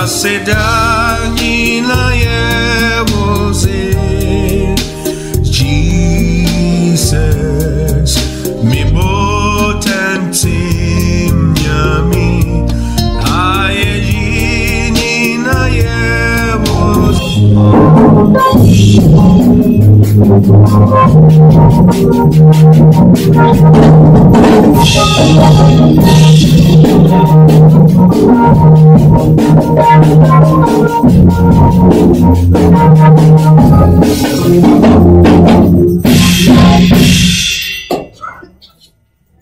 Sedanyina yewose Jesus mi botentim nyami ayejina yewose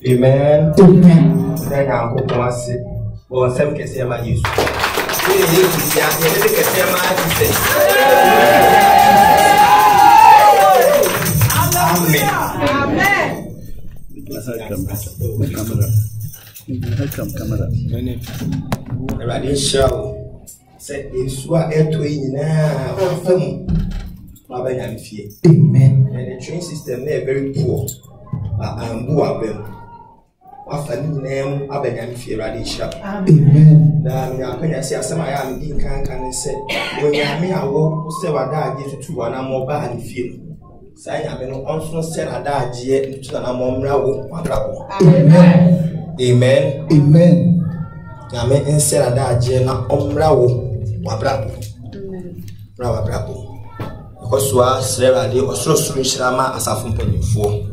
Amen. Amen. Thank you for watching. Well, some can say my use. Amen. Amen. Camera. Ready show. Say in swa airway now. Amen. And the train system there very poor. But I'm going after name Abenyan Ferrari shop. Amen. Now, I say, as I am in can say, when you are me, I will say what I get to one more bad feel. Say, I mean, also said a dad yet to an among. Amen. Amen. Amen. I mean, instead of that, Jenna, Ombravo, Wabrabo. Bravo, bravo. Because you are Sarah, they also switch Rama as a company for.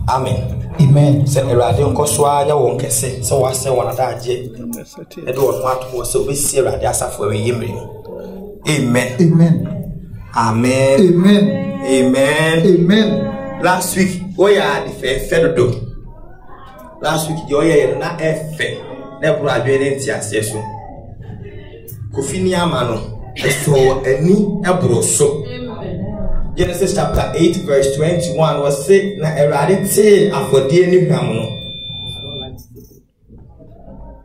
Amen. Amen. Say erade nkoswa nya won kese se wase wona daje e do won ato se obesi erade asafo we yimre. Amen. Amen. Amen. Amen. Amen. Amen. Last week we are the fedo. Last week the oye na efe na bro adwene ntiase so. Kofini amano so ani ebro so. Genesis chapter 8 verse 21 was say na erade te afodie ni hwam no.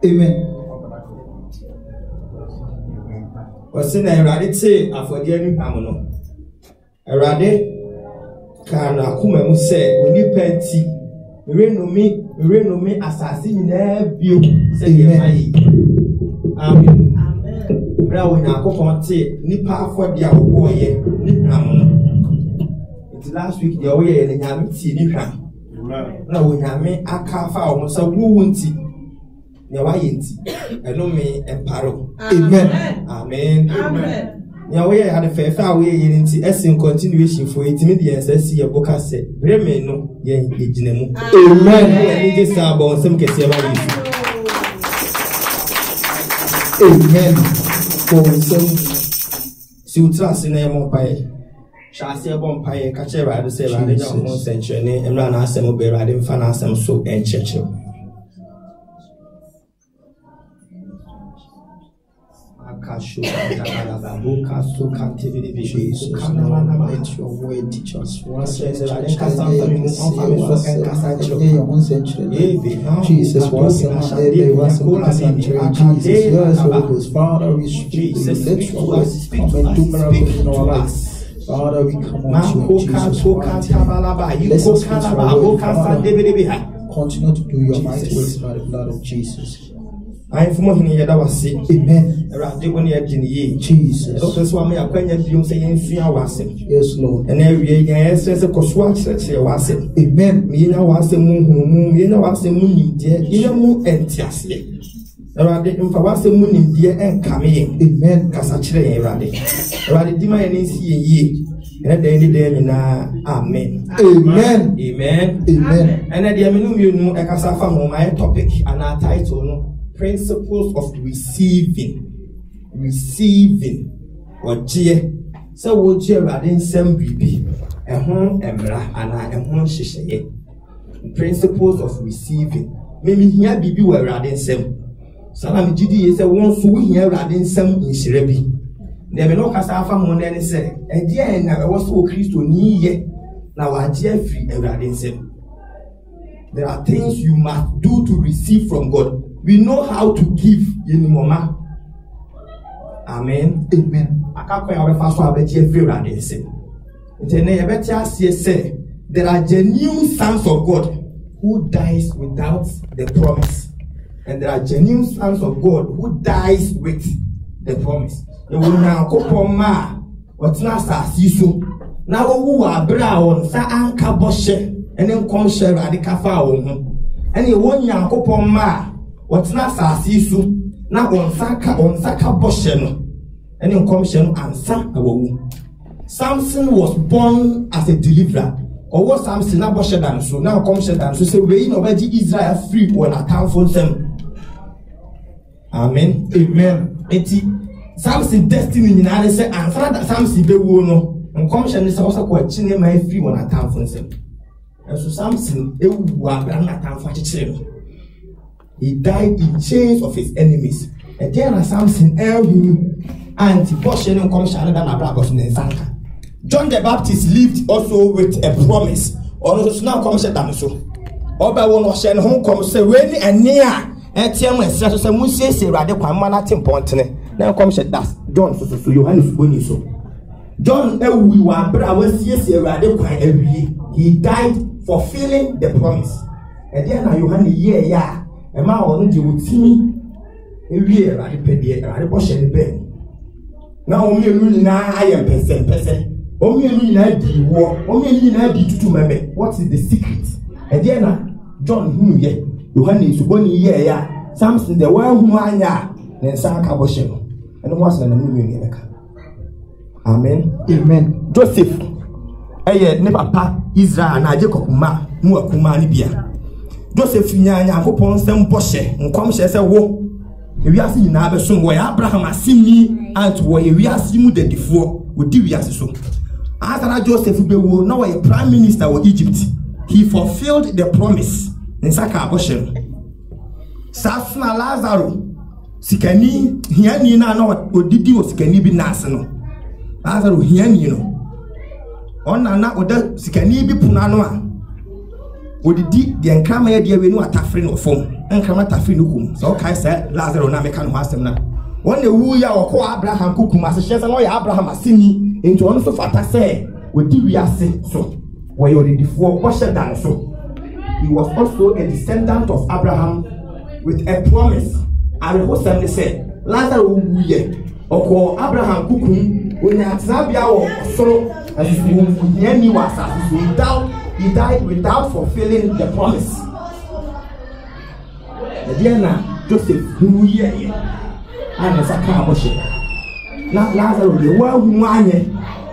Amen. Was say na erade te afodie ni hwam no. Erade kana kuma mu say oni penti renomi asasi nyina bio say ye mai. Amen. Amen. Bra wonya akofo te nipa afodie awo ye ni hwam no. Last week, the way the Yami TV cram. No, when Yami Akafa almost a wounty. Nawayinti, and no me and paro. Amen. Amen. Amen. Yahweh had a fair far way in the continuation for 8 million. Says your book has said, Bremen, no, yen, Amen. And just about some case. Amen. For some suitras in a mobile. Shall say one pie, catch a rider, say, I don't know, century, and run as some be riding fanasam so and churchill. Akashu, Bukasu, captivity, Jesus, come on, let your word teach us. One says, I didn't cast out the Jesus was in our day, was in our sanctuary. Jesus, yours, Father, we speak, let your words come and do miracles in our lives. Father, we come on to you, Jesus. Continue to do your mighty works by the blood of Jesus. I am from here that was sick. Amen. Jesus. Yes, Lord. And every year, says a coswatch, say, was it. Amen. Me now was a moon, you know, was a moon, dear, you know, and Tiasie. Erade mfawase mu nimdie enkame ye. Amen. Kasa kire ye erade. Erade dima ye nsi ye. Ene de de nyina. Amen. Amen. Amen. Amen. Ene de amenu mienu e kasa fa mo my topic and our title no principles of receiving. Receiving. Oje. So wo je erade nsem bibi. Ehon emra ana ehon hyehyeye. Principles of receiving. Memi hia bibi wo erade nsem. Salam Jidi is a one so here riding some in Shirabi. Never no Casafa Monen say, and then I was so Christo ye. Now I Jeffrey a riding some. There are things you must do to receive from God. We know how to give in Mama. Amen. Amen. I can't quite have a fast one, but Jeffrey riding some. Say there are genuine sons of God who dies without the promise. And there are genuine sons of God who dies with the promise. It will now go ma what's not so. Now who are brown, sa anka boshe, and then come share radical foul. And you won't yanko ma what's not so. Now on saka boshe, and then come share and sa. Samson was born as a deliverer. Or what Samson now boshe than so. Now come share than so. Say we know where Israel free when I can't for them. Amen. Amen. Samson destiny in an answer and father Samson be no and commission is also questioning my free one at time for himself. And so Samson he died in chains of his enemies. And then Samson and Boshen and commission than Abraham in Sanka. John the Baptist lived also with a promise. Or now commission than so. Oba won Shen home come say when and near. And tell me, so some say rather quite important. Now come say that's John so Johannes when you so. John we were brother yes rather quite every he died fulfilling the promise. And then Johannes yeah and my own you would see me every year I push the bed. Now only I am person. Only the war, only to remember what is the secret. And then John who yet. Johannes Boni yeah, Samson the one who I then Sanka Boshem, and was an American. Amen. Amen. Joseph, never pa Israel and Jacob Ma, Muakumani Bia. Joseph Nyanya, upon some Boshe, and come says a war. If you are seeing Aberson where Abraham has seen me, and where we are seeing the before, would do as so. After Joseph will now a prime minister of Egypt, he fulfilled the promise. Nsaka aboshem Safna Lazaro sikani hiani na odidi o sikani bi nase no Lazaro hiani no ona na oda sikani bi puna no a odidi de nkrama ye de wenu atafre no fom nkrama atafre no kum so kai say Lazaro na meka no asem na wona wu ya okọ Abraham kukum asehye say no ya Abraham asini enti ono so fata say odi wiase so wo ye odidi fo wo shedan so. He was also a descendant of Abraham with a promise. And what Samuel said, Lazarus wuye oko Abraham kukum when atzabia wo so as he was he died without fulfilling the promise. Diana Joseph wuye and saka aboshe. Na Lazarus the one who anye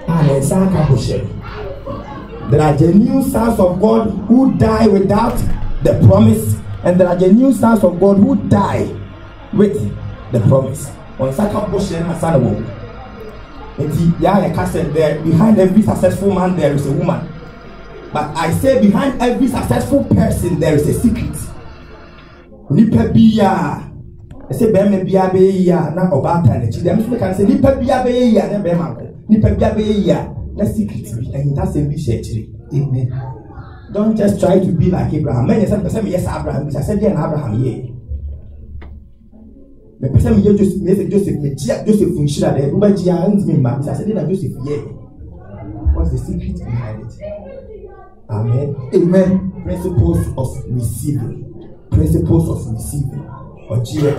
and saka aboshe. There are genuine sons of God who die without the promise, and there are genuine sons of God who die with the promise. On Saka Boshen and Sanabo. There, behind every successful man there is a woman. But I say behind every successful person there is a secret. Nipa biya. I say beme biya beya na obata ne chi. Dem so can say nipa biya beya na bema ko. Nipa biya beya. That's secret, and that's a bit. Amen. Don't just try to be like Abraham. Many person yes Abraham, because I said yeah Abraham yeah. The person Joseph Funshira there, Ruba Jia and me because I said that Joseph yeah. What's the secret behind it? Amen. Amen. Principles of receiving. Or Jia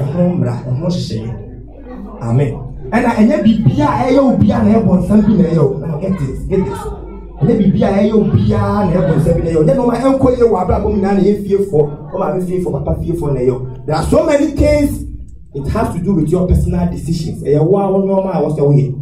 Amen. And I never be ayo bia na ebon something ayo. Now get this. Never be ayo bia na ebon something ayo. Then my uncle you abra bo mi na fear for. Come am fear for papa fear for na yo. There are so many things. It has to do with your personal decisions. Eya wa normal was the way.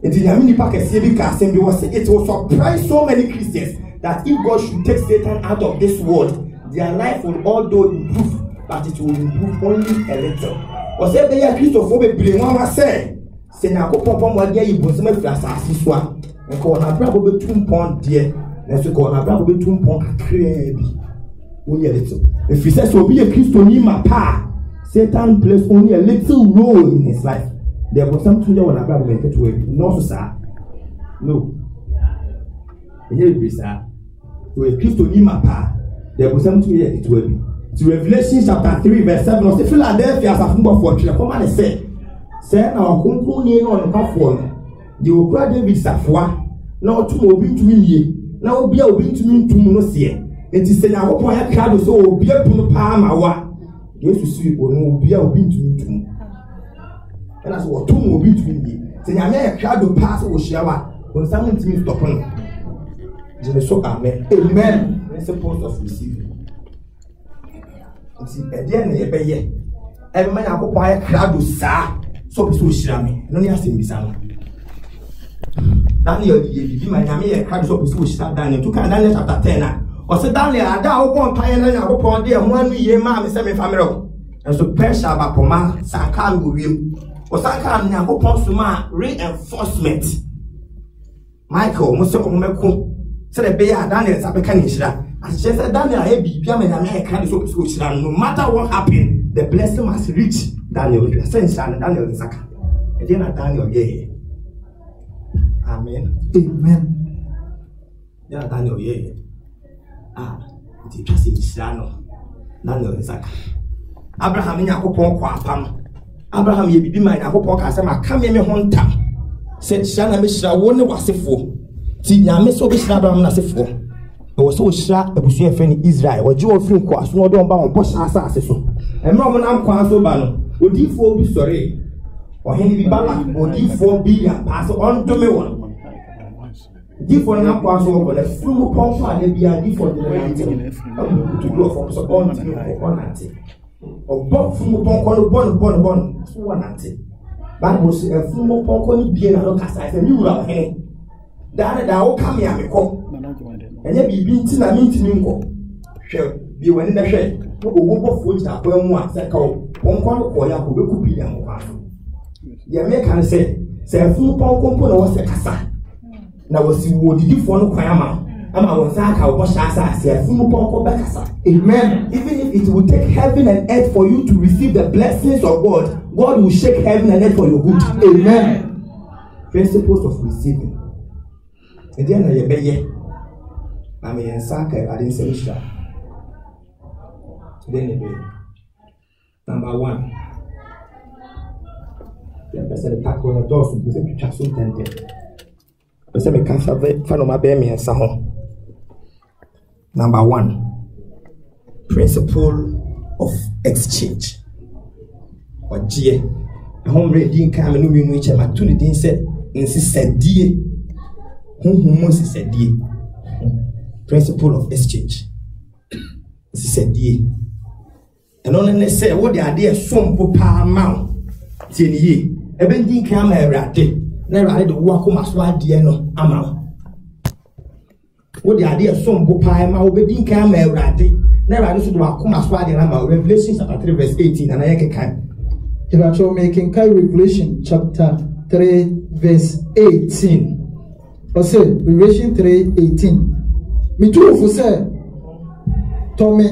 It is yami nipa kese bi ka asem bi was it will surprise so many Christians that if God should take Satan out of this world, their life will although improve, but it will improve only a little. Was there a Christopher be one say, Senako Papa Madia, you was my flash as this one, and call a probably 2 pound dear, let's call a probably 2 pound crabby. Only a little. If he says, so be a Christo Nima Pa, Satan plays only a little role in his life. There was something that when I probably make it to him. No, sir. No. Here it is, sir. To a Christo Nima Pa, there was something that it will be. To Revelation chapter 3 verse 7 of the Philadelphia as a number 4 come and say now kunku ni no no kafo the okra David safwa na otum obi ntumi nie na obi a obi ntumi ntum no se enti se na akopon ya krado so obi apunu pa ma wa Yesu si ono obi a obi ntumi ntum And as what 2 will be to me. Say, I may a crowd of pass or shower when someone to me stop on. So amen. Amen. Principles of receiving. See, at the end of the day, every man I go buy a crowd of sa so shami. No, you have to be some. Daniel, you might have a crowd of so Daniel. To Daniel chapter 10. Or say Daniel, I don't want pioneer upon the 1 year, mammy, semi family. And so pressure about Poma, Sankan will. Or Sankan now upon Suma reinforcement. Michael, Mr. Omeko. So the bear Daniel is a mechanic. As she said, Daniel, I be Piam and no matter what happened, the blessing must reach Daniel. Sense and Daniel is Saka. And then Daniel, yeah. Amen. Amen. Yeah, Daniel, yeah. It's just in Shano. Daniel is Saka. Abraham in Yakopon Quapam. Abraham, ye be my Yakopon Casama, come in your home town. Said Shana Mishra, one was a fool. See, Yamis so be Abraham as a fool. It was so sharp a bush friend Israel, or Joe Film Quas, no don't bound Bosch assassin. And Roman Amquaso Bano, would you for be sorry? Or Henry Balak, or D4 billion, pass on to me one. D4 Amquaso, but a full pump and be a D4 to go from support or 190. Or Bob from Bon, so 190. That was a full pump being a look as a new round here. That will come here, me call. And yet be beaten a meeting. Shall be when in the shed. No over foot that well once I call one corner for Yaku could be young. The American say a full pump component was a cassa. Now was you would give one Quayama. And I was like, I was a full pump back. Amen. Even if it would take heaven and earth for you to receive the blessings of God, God will shake heaven and earth for your good. Amen. Principles of receiving. And then I obey. I mean, in Saka, I didn't say Isha. Then number 1. The person pack on the door, so the picture so tempted. The same can't have it, follow my baby and Sahon. Number 1. Principle of exchange. Or G. A home reading came and we which I'm to the said, insisted, dear. Whom Moses said, dear. Principle of exchange. This is a dear. And only say what the idea some power mount. Tin ye, a bending camera day. Never I the walk on my swat dear no amount. What the idea some power mount, bending camera day. Never I should walk on my swat dear amount. Revelation chapter 3, verse 18, and I can. If I show making Revelation chapter 3, verse 18. Or say, Revelation 3:18. Me too for say, Tommy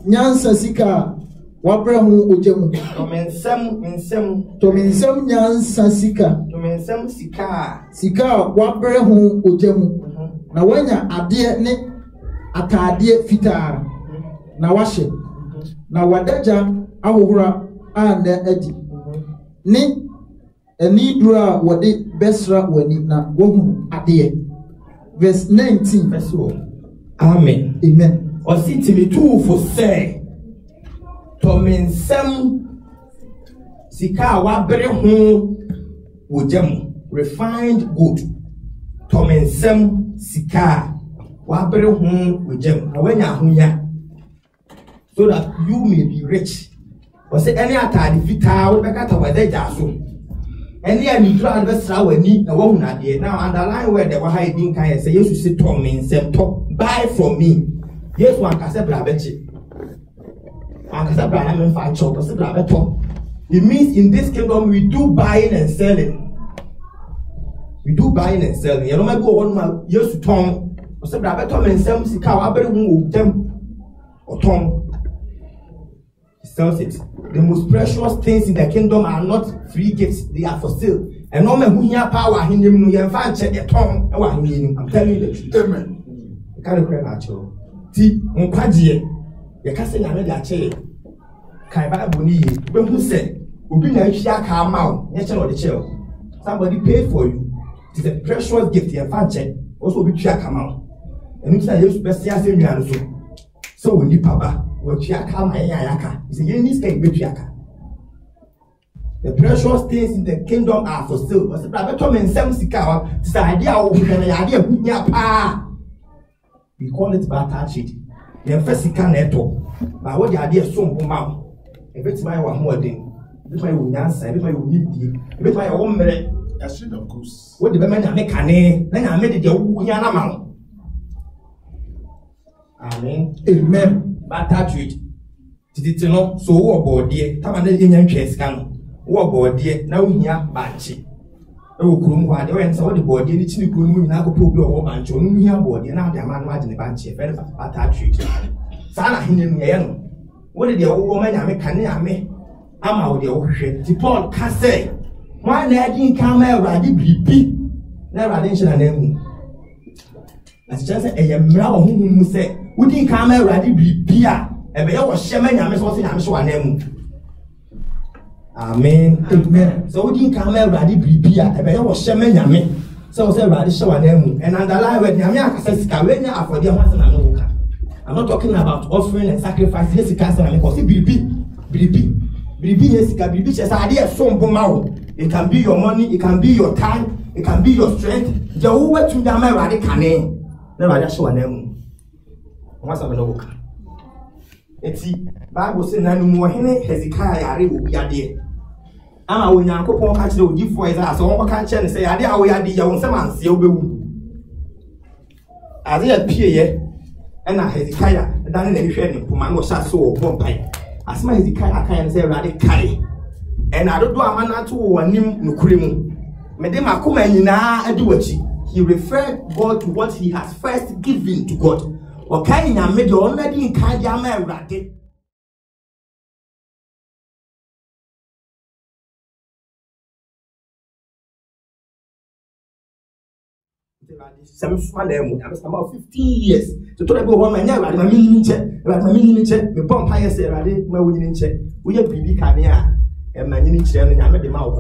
Nyansa Sika, Wabrahu Ujemu. Tommy Sam Nyansa Sika. Tommy Sam Sika, Wabrahu Ujemu. Na wanya adie ne atadie fita. Na washe. Na wadaja ahohora ande edi. Ni enidura wadi besra wani na wohu adie. Verse 19. Verse 1. Amen. Amen. Or see to me too for say. Tomin sem sika wabre hu wujemu refined good. Tomin sem sika wabre hu wujemu. Na when ya so that you may be rich. Or say any atadi fita we bekata wadeja so. Any any try besra wani na wohu na de. Now underline where the hiding kan say you should tomin sem top. Buy from me. Yes, one can say Brabechi. One can say Braham and chop, or say Brabeto. It means in this kingdom we do buying and selling. We do buying and selling. You know, my go on my years to tongue, or say Brabeto and sell me cow, I better move them or tongue. He sells it. The most precious things in the kingdom are not free gifts, they are for sale. And no man who hear power, he knew you find check your tongue. I'm telling you the truth. Amen. Can't cry natural. Ti nkwaje ye ka se nyame de ache kai bible ni ye be hu se obi na ahia ka amaw ye che no de che somebody paid for you. It is a precious gift ye fan che also obi tua ka amaw enu say yesu be sia se nua no so we ni papa we tua ka ma ye ayaka say ye ni stay be tua ka The precious things in the kingdom are for sale. But I better men some sika. This idea of idea we call it barter trade. The first sika neto. But what the idea so mouth. If it's my one more thing, if my own answer, if my own need, if my own merit, a street of course. what the man make a name, then I made it your Yanama. Amen. Amen. Barter trade. Did it know so what dear? Tamale Indian chess can. What dear? Now here, Banchi. Oh, Krum, they went so the body, and it's in the room, now go put your woman, John, here, body, and now the man watching the Banchi, Barter trade. Sana Hindian. What did the old woman I make? Can I make? I'm out the ocean. The Paul can say, why not didn't come out? I did be. Never I didn't name. As just a male who say, we didn't come out. I did be beer. And I was shaman. I'm so I'm sure I name. Amen. Amen. So we didn't come out. I did be beer. And I was shaman. Yamin. So say, I show a name. And underline when Yamia says, Kawena for the ones and I'm not talking about offering and sacrifice. Yes, it because it can be your money, it can be your time, it can be your strength. The over to the American cane. Never just show a name. Once I'm an it's the Bible says, no more Hezekiah will be a dear. I'm a when Uncle Paul catch the give for his ass, or can't and say, I did how we are the young man, see you. As they appear, and I Hezekiah, done in the training for my was so one pine. As my Hezekiah can say, Radicai. And I don't do a man to one name no cream. Medema Kumanina, I do it. He referred God to what he has first given to God. Or can you make your already in Kayama Radi? Some small about 15 years. To talk about one man, my mini check, the bomb higher say, my winning check. We have BB Kania and my mini check, and I made the mouth.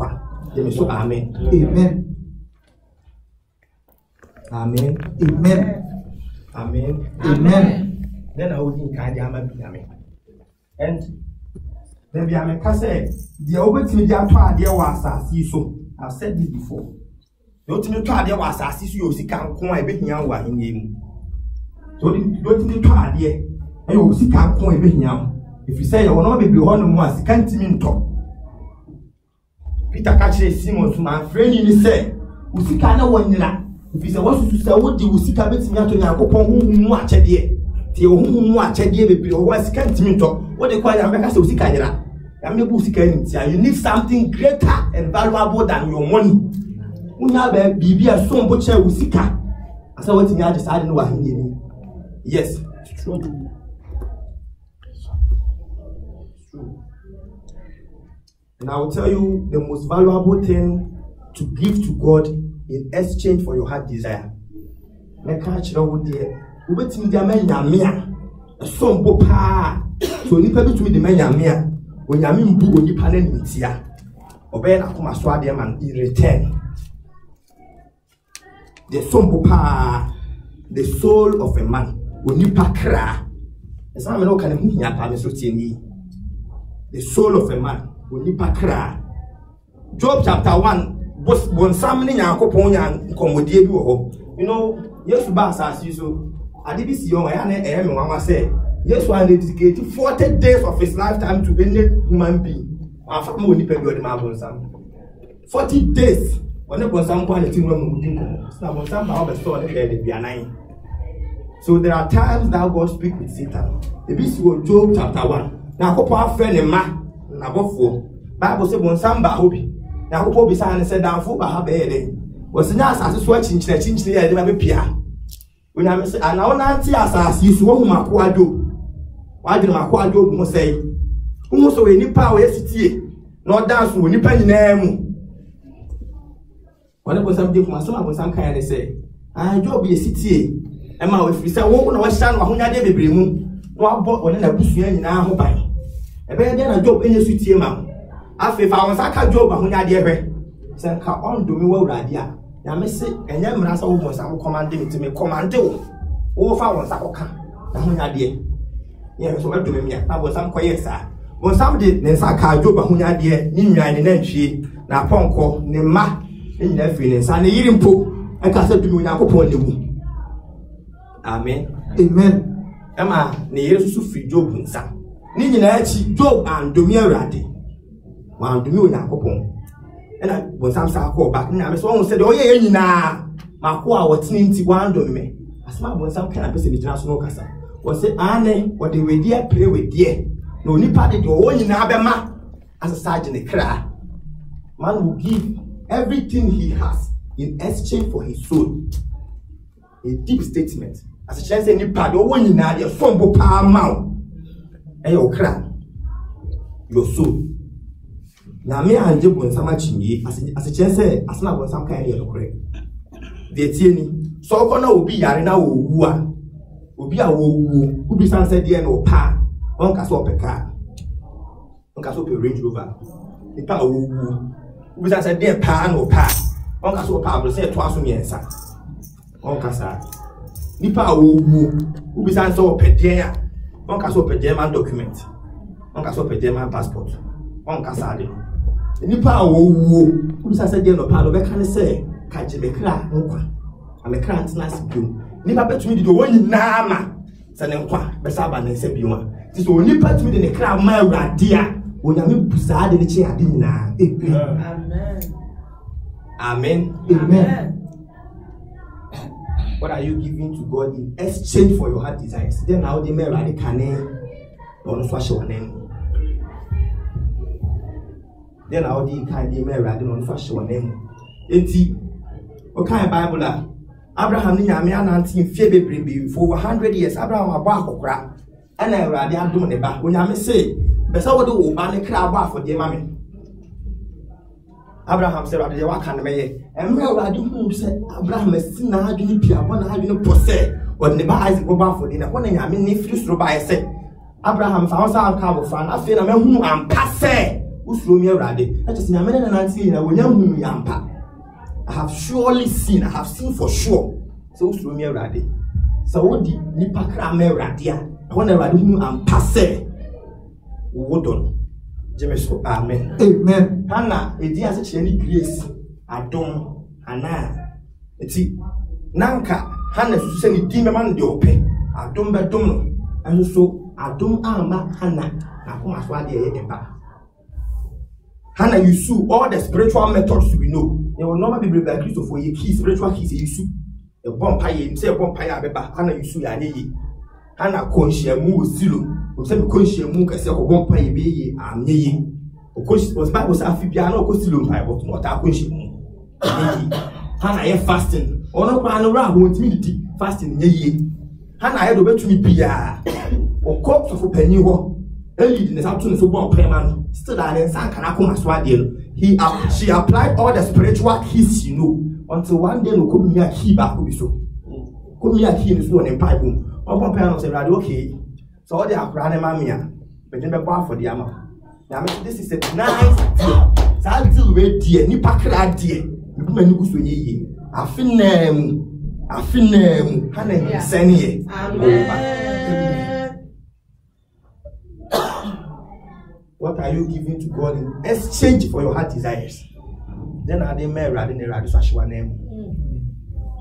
So, amen. Amen. Amen. Amen. Amen. Amen. Then I would think Kayama. And then the America said, the opportunity there was as you so. I've said this before. Don't you try there was as you see can come a bit young one in him. So don't you try there and you see can't come a bit young. If you say you will not be one once, you can't mean talk. Peter catches Simon, my friend, you say, we see kind of one year. If you say, what to say, what do you see? I bet me out to your upon whom watch a dear. Till whom watch a dear, or was can't mean talk. What they call America so sick. You need something greater and valuable than your money. Bibi a son butcher usika. I saw what I decided no one. Yes, it's true. It's true. And I will tell you the most valuable thing to give to God in exchange for your heart desire. My catch would dear. We wait in the man yamia. A son bopa. So nipa to me the man yamia. When yamin boo ni panen itia. Obey na kuma swadi man in return. The sompopa, the soul of a man, when you pakra. As I'm not can the soul of a man, when you pakra. Job chapter 1, was one summoning Uncle Ponya come with you. You know, yes, Bass as you so. I did see your man, Mama said, yes, one dedicated 40 days of his lifetime to any human being. My family will depend on the marble. 40 days. When it was some quality room, so there are times that God speaks with Satan. The beast was Job chapter 1. Now, Papa friend and man, Nabofo. Bible said, when some bahobi. Now, Papa beside and said, down for Bahabe. Was not as watching church, they never appear. When I say, and our auntie as you swung my quadro. Why did my quadro say? Who so any power city? Not dance with any penny name. When it was something from some kind of say, I job be a city. And my if we say, what when I stand on a baby moon, no bought one in a bush in our home. A better than a job in a city, ma'am. After if I was a car job, I dear. Send her on to me well, idea. Now, Miss it, and young man, I was commanding to me, command do. Oh, if I was a car, I dear. Yes, what do me? I was some quiet, sir. When somebody then Saka Joba Hunya dear, Nina and then she, na Ponko, ne ma, in their feelings, and the eating po, and cast to me now upon you. Amen. Amen. Emma, near to free Job and Sam. Nina, Job and Dumia Radi. One to me now upon. And I was some call back now. Someone said, oh, yeah, nah, my qua was 91 to me. As my was some kind of person international cassa. Was it Anne, what they were dear, play with dear. No nipa de your own in Abema as a sergeant cry. Man will give everything he has in exchange for his soul. A deep statement. As a chance any part, or one in a fumble power mouth. And your cry, your soul. Now, me and Job when some chingy as a chance, as not when some kind of correct. The tieni, so corner will be Yarina will be a woo, who be sunset dear no pa. One can swap a car. One can swap a Range Rover. The power woo. Who is a dear pan or pass. One can swap a power, say twice on your son. One can say. Nipa woo. Who is a swap a dear. One can swap a German document. One can swap a German passport. One can say. Nipa woo. Who is a dear no palo. Where can I say? Catch a crack. I'm a crack nice blue. Nipa bet me the one in Nama. Sanenkwa. Besaba and say Biwa. So when you put me in the crowd, my radia, when I'm beside the chair, Amen. Amen. Amen. What are you giving to God in exchange for your heart desires? Then now the mere radicane on fashion name. Then now the kind of mere radicane on fashion name. Eti, what kind of Bible? Abraham Niamia 19 February for over 100 years. Abraham Abba. And I rather am doing the back when I say, but so do ban a crab for the mammy. Abraham said, I can't make and rather who said, Abraham is now doing Pia, one having possess, or never eyes go back for dinner. One I mean, if you by I said, Abraham found some cow fan. I feel a man who am passe, who threw me already. I just never and seen a young me am pa. I have surely seen, I have seen for sure. So threw me already. So what did Nipakra me radia? Whenever I do, I'm passe. Woodon. Jemeso, amen. Amen. Hannah, a dear such any grace. I don't, Hannah. It's Nanka, Hannah, to send it demon the open. I don't bet dono. And so I don't arm Hannah. I come as well there. Hannah, you sue all the spiritual methods we know. They will normally be like Christopher, your key spiritual keys, you sue. A bomb pie, say a bomb pie, Hannah, you sue, Hannah conscious move zero. We say conscious move as a one pie be a me. Of course, was Bible was amphibiano, costilum pie, but not a conscious move. Hannah, fasting. Or no plan around won't me fasting ye. Hannah, I had over to me be or corpse of a penny war. Early in the afternoon, so one payman stood and sank and I come as well. She applied all the spiritual keys you know until one day no come near key back will be so. Come near key in the stone and pipe. One parent said, okay. So all the Abraham Mamia, but then the bar for the Amma. Now, this is a nice deal. So I'll deal with dear, Nipaka dear. You come and go to ye. I fin Hannah, send ye. Amen. What are you giving to God in exchange for your heart desires? Then are they married in the Radisashua name?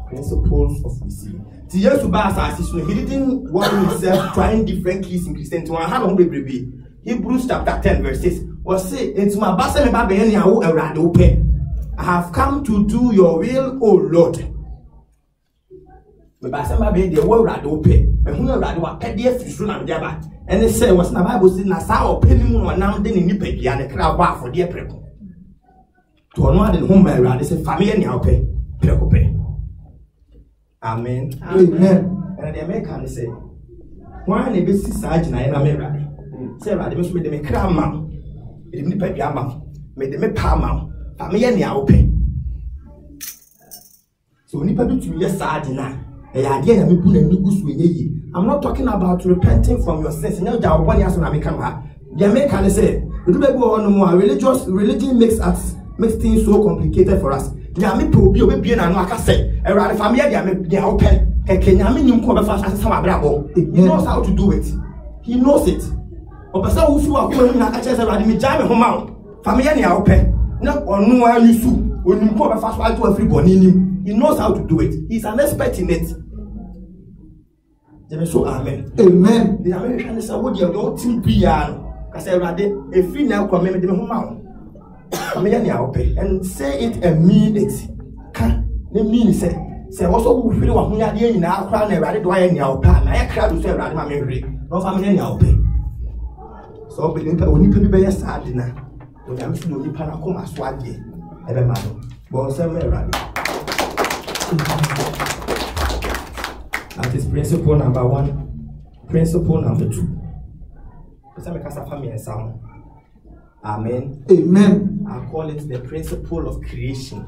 Principles of receiving. He didn't want himself trying different keys in Christianity. Hebrews chapter 10 verse 6 was say, it's my bassam around open. I have come to do your will, O Lord. My bassam be the world open. And who are what pedia fish run and jabba. And they say, what's my Bible saying? I saw penny moon now then in Nippy and a crowd bar for dear prep. To another home, my rad is a family and now pay. Precope. Amen. Amen. And the American say, why a bit sergeant I am married? Sarah, they must be the cram mouth. It didn't pay your mouth. Made them a palm mouth. Family and now pay. So, when you put to your sergeant, the idea of me putting a new goose with ye. I'm not talking about repenting from your sins. No doubt, 1 year I become her. The American say, religion makes things so complicated for us. Yami probi obi na no aka say erade family dey open keke nyame nim ko be fa some abrabo. He knows how to do it. He knows it. Opasa wo fi wa ko na ka che say Awurade me gya me homa wo. Fa me ye ne a wo pe. Na onu anyusu, onim ko be fa so ato afri boni nim. He knows how to do it. He's an expert in it. So amen. Amen. The American is a woody of the team piano. I say, rather, a free now come in the home. And say it and mean it. Can they mean it? Say, also, who feel what we are in our crown and rather do I in your pan. I crowd to say, rather, my memory. No family in your pay. So, when you can be a sad dinner, when I'm still only panacoma swaggy, every man. Well, say, rather. That is principle number 1. Principle number 2. Amen. Amen. I call it the principle of creation.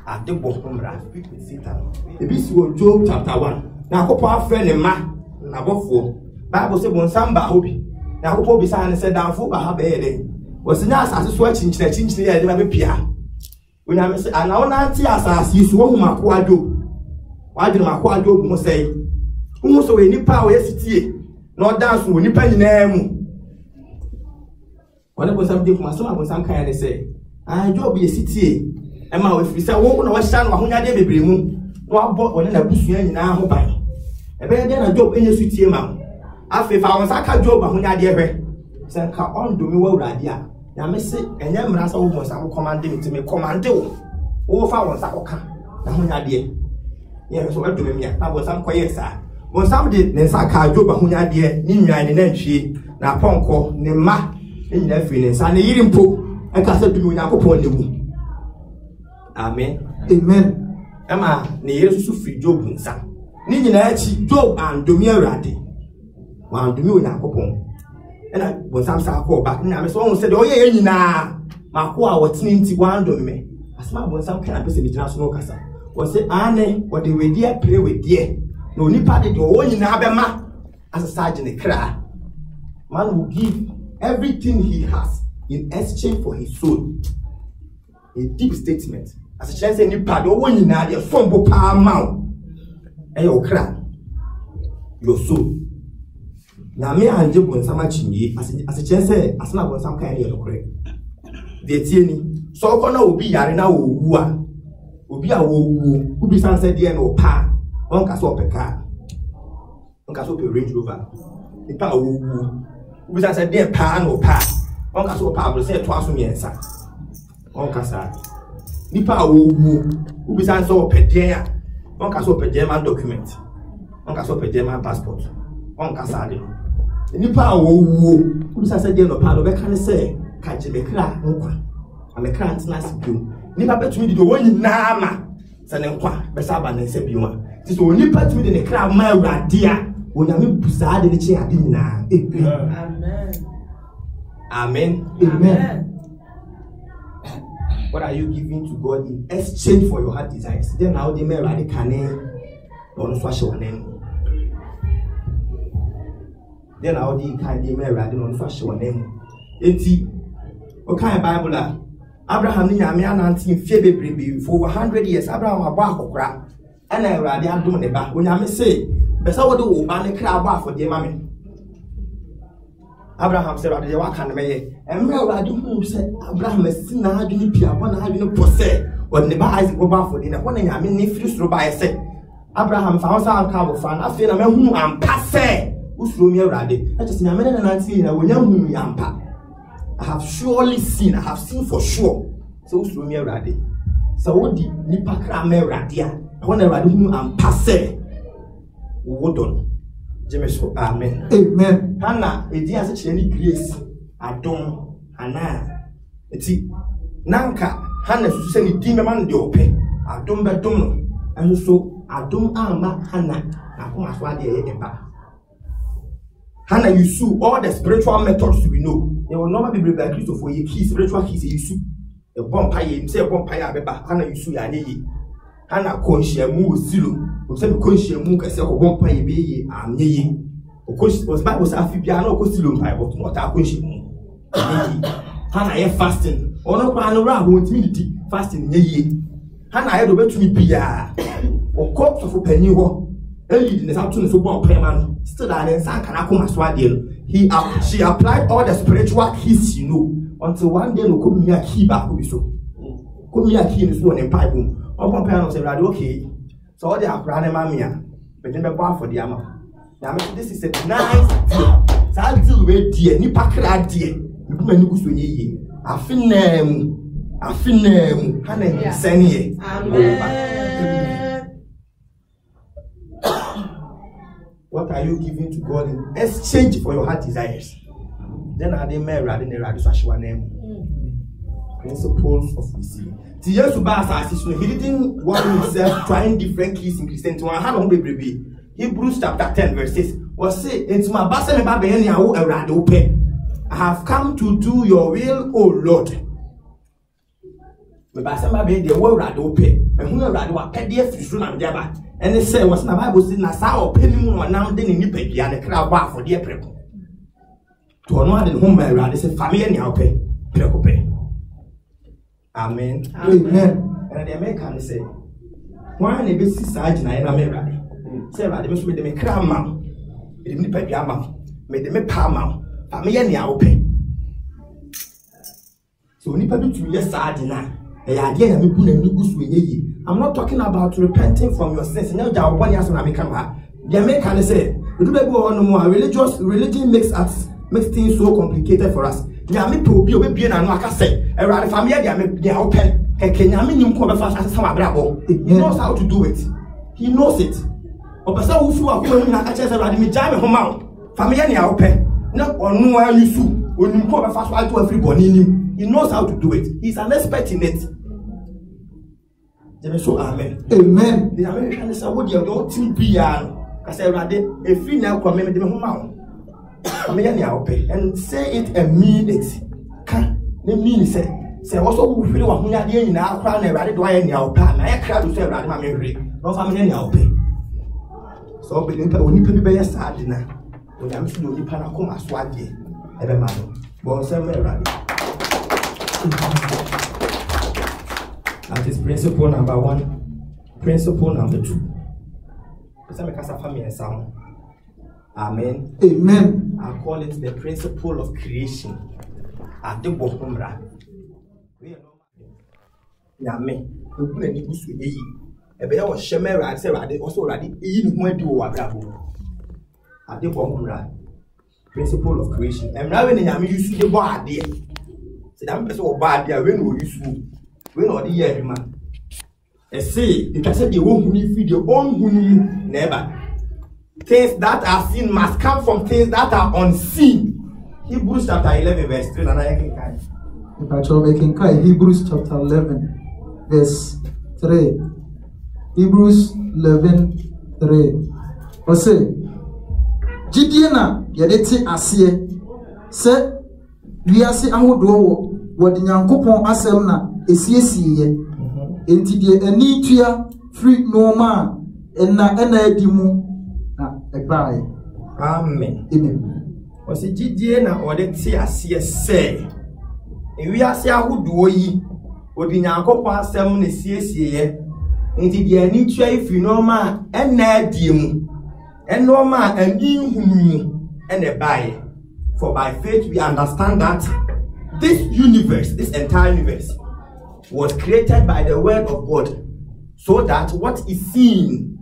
At the bottom, I speak with Satan. If you see Job chapter 1, now go for friend and ma, now go for Bible says when some bahobi. Now go be sign and said down for Bahabe. Was not as watching church in the other pia. When I say, I know not as you swung my quadro. Why do my quadro must say? Almost any power yesterday, not dance with any penny name. When I was something from some kind of say, I job be a city. And my if we say, walk on our son, or when I did be removed, no bought one in a bush in our home. A better than a job in a city amount. After if I was a job, when I did her, send her on to me well, idea. Now, Miss it, and then Rasa almost I will command him to me command you. All for once I will come. Now, when I did. Yes, what do me? I was some quiet, sir. When somebody then Saka job, when I did, Nina and then she, now Ponko, Nema, in their feelings, and the eating poop, and cast it to me now upon you. Amen. Amen. Emma, near Sufi Job and Sam. Nina, Job and Domirati. One do me now upon. And I was some Sako back now. Someone said, oh, yeah, now. My poor was ninety one to me. As my one some kind of person international cassa. Was it Anne, what they were dear play with dear? No nipa did your own in Abema as a sergeant cry. Man will give everything he has in exchange for his soul. A deep statement. As a chance any part or one in your phone book mouth. And your cry. Your soul. Now me and Job when some matching as a chance as not some kind of correct. The tieni so kono obi yare na owu a obi a owu obi san said there no pa on ka so peka on ka so pe Range Rover e pa owu obi san said there pa no pa on ka so pa bro say to aso miensa on ka sa ni pa owu obi san so pe der on ka so pe German document on ka so pe German passport on ka sa de ni pa owu obi san said there no pa no be kan say catch the crack, and the crant's nice blue. Nipper bet me the one in Nama, Sanenqua, Besaba and Sebuma. This will nip at me in the crowd, my dear, when I'm beside the chair. Amen. Amen. Amen. What are you giving to God in exchange for your heart desires? Then now they may ride the cane or swash your name. Then how the kind they may ride on swash your name. Okay, Bible. Abraham ni nyame ananti mfie bebrebe for over 100 years. Abraham aba akokra. And I radi adom ne ba. Onyame say, besa wo de wo ba ne kra aba for de mame. Abraham say radi wa kan meye. Emre radi hu say Abraham si na adwini pia bo na adwini pose. Wo ne ba Isaac wo ba for de na wo na nyame ne firi soro ba say. Abraham fa won sa anka bo fa na afi na mahu ampa say. Usuro mi radi. That is nyame na nanti na wonya hu mi ampa. I have surely seen, I have seen for sure. So, usuro mi radi. So, what the nipa kra me radia? I want to radi hu ampa say. Wo don. Jemeso, amen. Amen. Hana, edi ase cheni grace. Adom, hana. Eti, nanka, hana susu se ni di me man de ope. Adom be dom no. And so, adom ama hana. Na kuma so ade ye eba. Hana use all the spiritual methods we know. There will normally be by Christ for ye key spiritual keys use. A bomb pie, say a bomb pie abeba, Hana use ya ye. Hana conscious move silo. Some conscious move can say a bomb pie be ye, am ye. Of course, was Bible was a piano costume pie, but not a conscious move. Hana ye fasting. Or no plan around won't me fasting ye. Hana had over to me pia. Or corpse of a penny. Still she applied all the spiritual keys, you know, until one day no come me a key back so. Come me a key in this one in pipe. Open piano say okay. So all the mamia, but then the bar for the ama. Now this is a nice deal. So I deal with dear, ni pakra dear. You put my nugus when ye. I feel send ye. What are you giving to God in exchange for your heart desires? Then I didn't marry, I didn't name. Principles of receiving. He didn't want himself trying different keys in Christianity. Hebrews chapter 10 verse 6 was say, "It's my I have come to do your will, O Lord." And they say, what's in the Bible says, Nasa or penny moon or now then in Nippy and a crowd bar for dear prep. To honor the home married, they say, family and pay. Amen. Amen. And the American say, why an ABC side and I am married? Say, I must make them a crown mount. It didn't pay your mouth, made them a palm, family and your pay. So, Nipper to yes, I deny. The idea of me I'm not talking about repenting from your sins. No doubt one year I become her. The American say, religion makes things so complicated for us. He knows how to do it. He knows it. He knows how to do it. He's an expert in it. So amen. Amen. The American say, "What you team piano?" I say, "Rather, if you now come and say it and mean it. Can they mean say also we feel what we are doing now? Crown and rather do I anyhow? I crowd to say rather my memory. No family anyhow pay. So believe only people be sad now. When I'm still only panacoma swaggy. Every man. But some rather. That is principle number 1. Principle number 2. Amen. Amen. I call it the principle of creation. At the bottom, Yame, the good and goose with ye. A bear was shimmer and said, I also ready in where do what at the bottom. Principle of creation. And now when Yami used to the bad dear. Said, I'm so bad there when we used to. When or the year, man. I say, you can say the one who feed your own who never. Things that are seen must come from things that are unseen. Hebrews chapter 11, verse 3. Hebrews chapter 11, verse 3. Hebrews 11, 3. I say, Gideona, Yadeti Asie, say, we are saying, I would do what the Yankopon Aselna is ye. Enti de ani tua free no man na edimu na ebae. Amen. Amen. Osi gidie na ode ti ase se. Ewi ase ahodo yi odi Nyankopon asem na siesie. Enti de ani tua free no man na edimu. Eno ma ani hunu na ebae. For by faith we understand that this universe, this entire universe, was created by the word of God, so that what is seen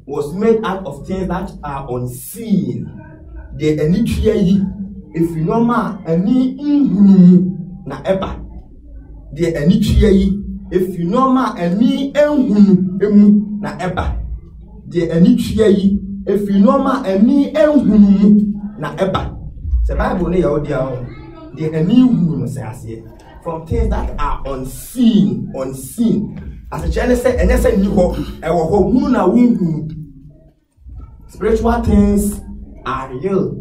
was made out of things that are unseen. The enitri if you know ma any na eba. The enitri if you know ma any emu na eba. The enitri if you know ma any na eba. The Bible ne yawo the enu say from things that are unseen. As a child said, and yes, spiritual things are real.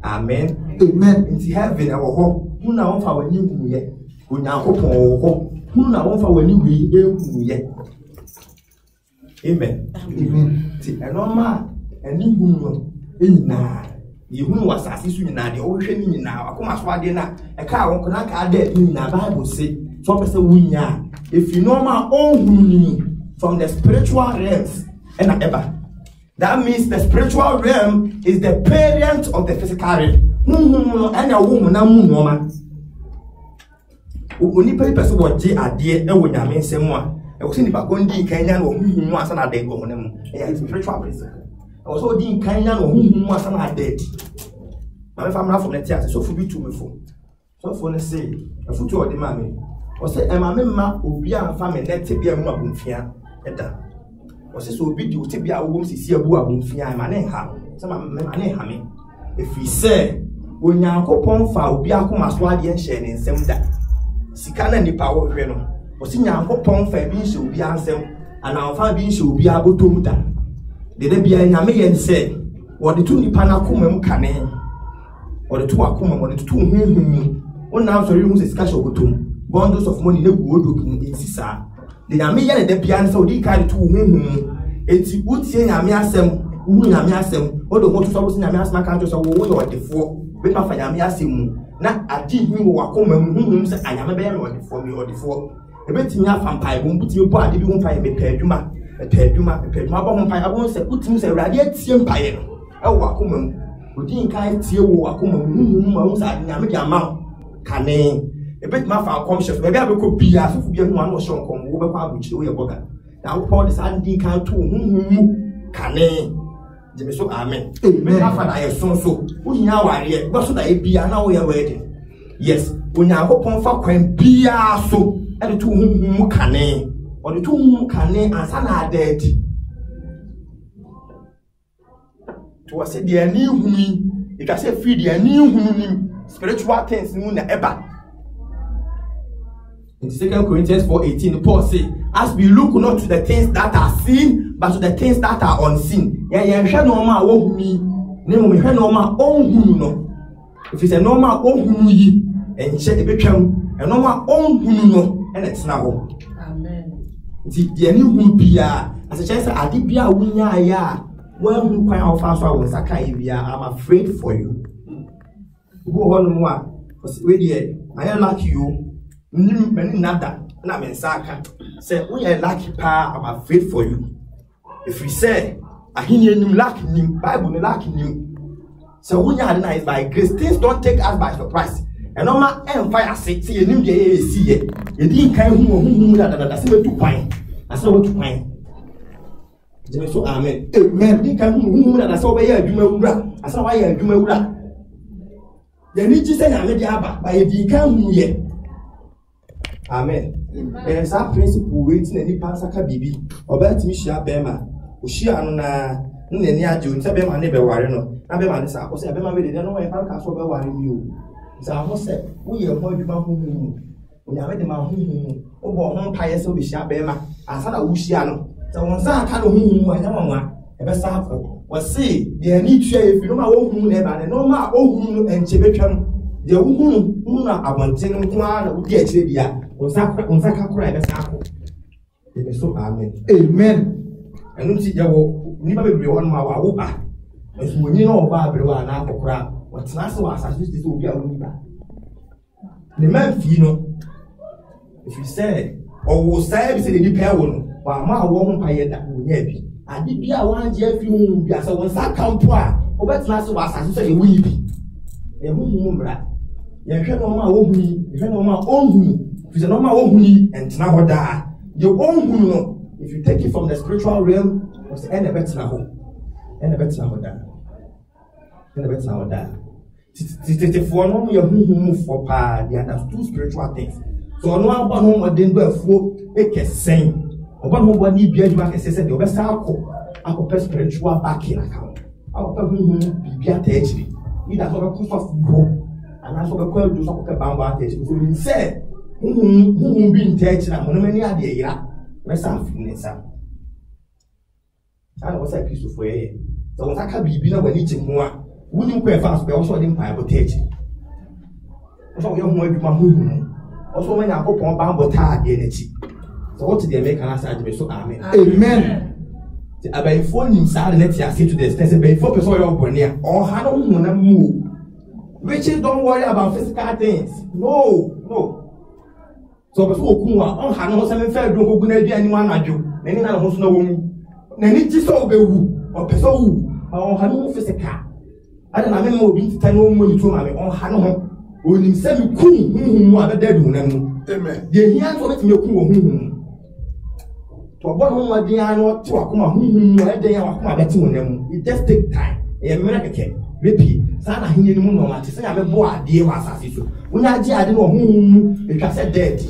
Amen. Amen. Into heaven, our hope. Who now for our new yet? Who now hope who now for our new yet? Amen. Amen. See, a normal and new in you was assisting now, the ocean in now. I come as far dinner. A car on Kanaka dead in the Bible say, so Professor Winya, if you know my own from the spiritual realms and ever. That means the spiritual realm is the parent of the physical realm. And a woman, a woman. Only person what J are dear, and when I mean someone. I was in the Bagondi Kenyan or whom was not dead on them. Spiritual principle. I was also in Kenyan or whom was not dead. My family from the theatre, so for you to me for. So for the say, a foot or the mammy. Or say, and my mamma will be a family net to be a woman fear. Was so big you to be a woman to see a boy fear my name. Some my name. If we say, when Yanko Ponfa will be a Kumaswadi and Shen and some that. Sikana ni power reno. Was in Yanko Ponfa being should be answered, and our family should be able to do that. Did be a Yami and say, what the two Nipanakum cane, or the two Akuma, or the two one now for you is cash over two bundles of money no good looking in Sisa. The Yami and the piano so they carry two it's would say Yamiasem, Yamiasem, or the water sauce in Yamias Macantos or the four, but not for Yamiasim. Not a deep who are coming, said I am a bear or the four me or the four. A bit in your vampire won't put your body, you won't find a peduma, a peduma, I won't say, put him a radiant empire. Oh, Wakumum, who didn't kind of Wakumum, who's at Yamia Cane. A bit my far conscious, maybe I could be as if you one or so come over which you are. Now, Paul is adding kind to Cane. So amen. Amen. I have so. We now are here. But so that be now we are ready. Yes. We now hope on for when be so. And the two whom can or the two whom can and son are dead. To us, the new me. It I say free the new spiritual things in the ever. In 2 Corinthians 4:18, Paul says, as we look not to the things that are seen, but to the things that are unseen. Yeah, normal won't me. Name me normal own no. If it's a normal own ye, and check the become a normal own no, and it's now. Amen. The new will be as a chance I did be a winner. Yeah, well, who quite how fast I was. I'm afraid for you. Who on one was really I like you. Nada, and I'm in Saka. Say, we are lucky, pa, I'm afraid for you. If we say, I hear you lucky, Bible lucky you. So we are nice by grace. Things don't take us by surprise. And no man empire say, see, you knew the see it. You didn't come who that's to pine. I saw what to pine. So, amen. Amen. Didn't come who that I saw by you, I saw why you do. The need to say, I'm a diaba, but if you come here. Amen. There is a principle waiting any Pansaka Bibi, or bet Misha Bema, Ushiana, Nenia June, Sabema never worry no. Abeman is a Sabema, they don't know if I can so worry you. So I was said, we are more than whom we are ready, my home, over home pious of Bisha Bema, as I Ushiano. So once I can't whom I know, a best sample was say, they need to if you know my own moon never, and no my own and Chibetram, the woman who are abandoning one would get it. Unsaka cry the circle. It is so amen. Amen. And don't see your never be one more whooper. As when you know about Barbara and Uncle Crab, what's not so as this will be a whooper. The man, you know, if you say, or will say, it's a repair one, while my woman pay that will be. I did be a 1 year few, as I was that come to her, or that's not so as I say, we be. A woman, you can't know my own me, you can't know my own me. If it's a normal own and now die, your own if you take it from the spiritual realm, was the end of it now. And the better now die. And the better now die. For no more move for pa, the other two spiritual things. So no one home or didn't go for a case saying, or one who need be a back and says, the best I'll put spiritual back in account. I'll put be a teacher. Either have a cost of home, and I saw a quail do something about it. So he said, who be in touch and how many idea? Let's have fitness. I was a piece of way. So what I can be when eating more. Wouldn't quite fast, but also in Bible teaching. So young way to my home. Also, when I put on Bambo tag energy. So what did they make an answer? So amen. Amen. About 4 inside, let's say to this, there's about 4 people over here, or how don't want to move. Riches don't worry about physical things. No. So person okun on ha no se me fa do ogun na aduane mu anadwo na ni na ho so na wo mu na ni ti so obewu o person wu on ha no physical ada na me ma obi tita no mu ni to ma me on ha no ho onim se me kun mu abeda du na mu amen ye hia so betime kun wo hu to obo no ma dia no ti wakoma hu mu eden ya wakoma beti wo na mu it just take time e me na keke maybe sana hinye ni mu no ma ti se ya me bo ade wa asase so unya agi ade no hu mu e twa se dead.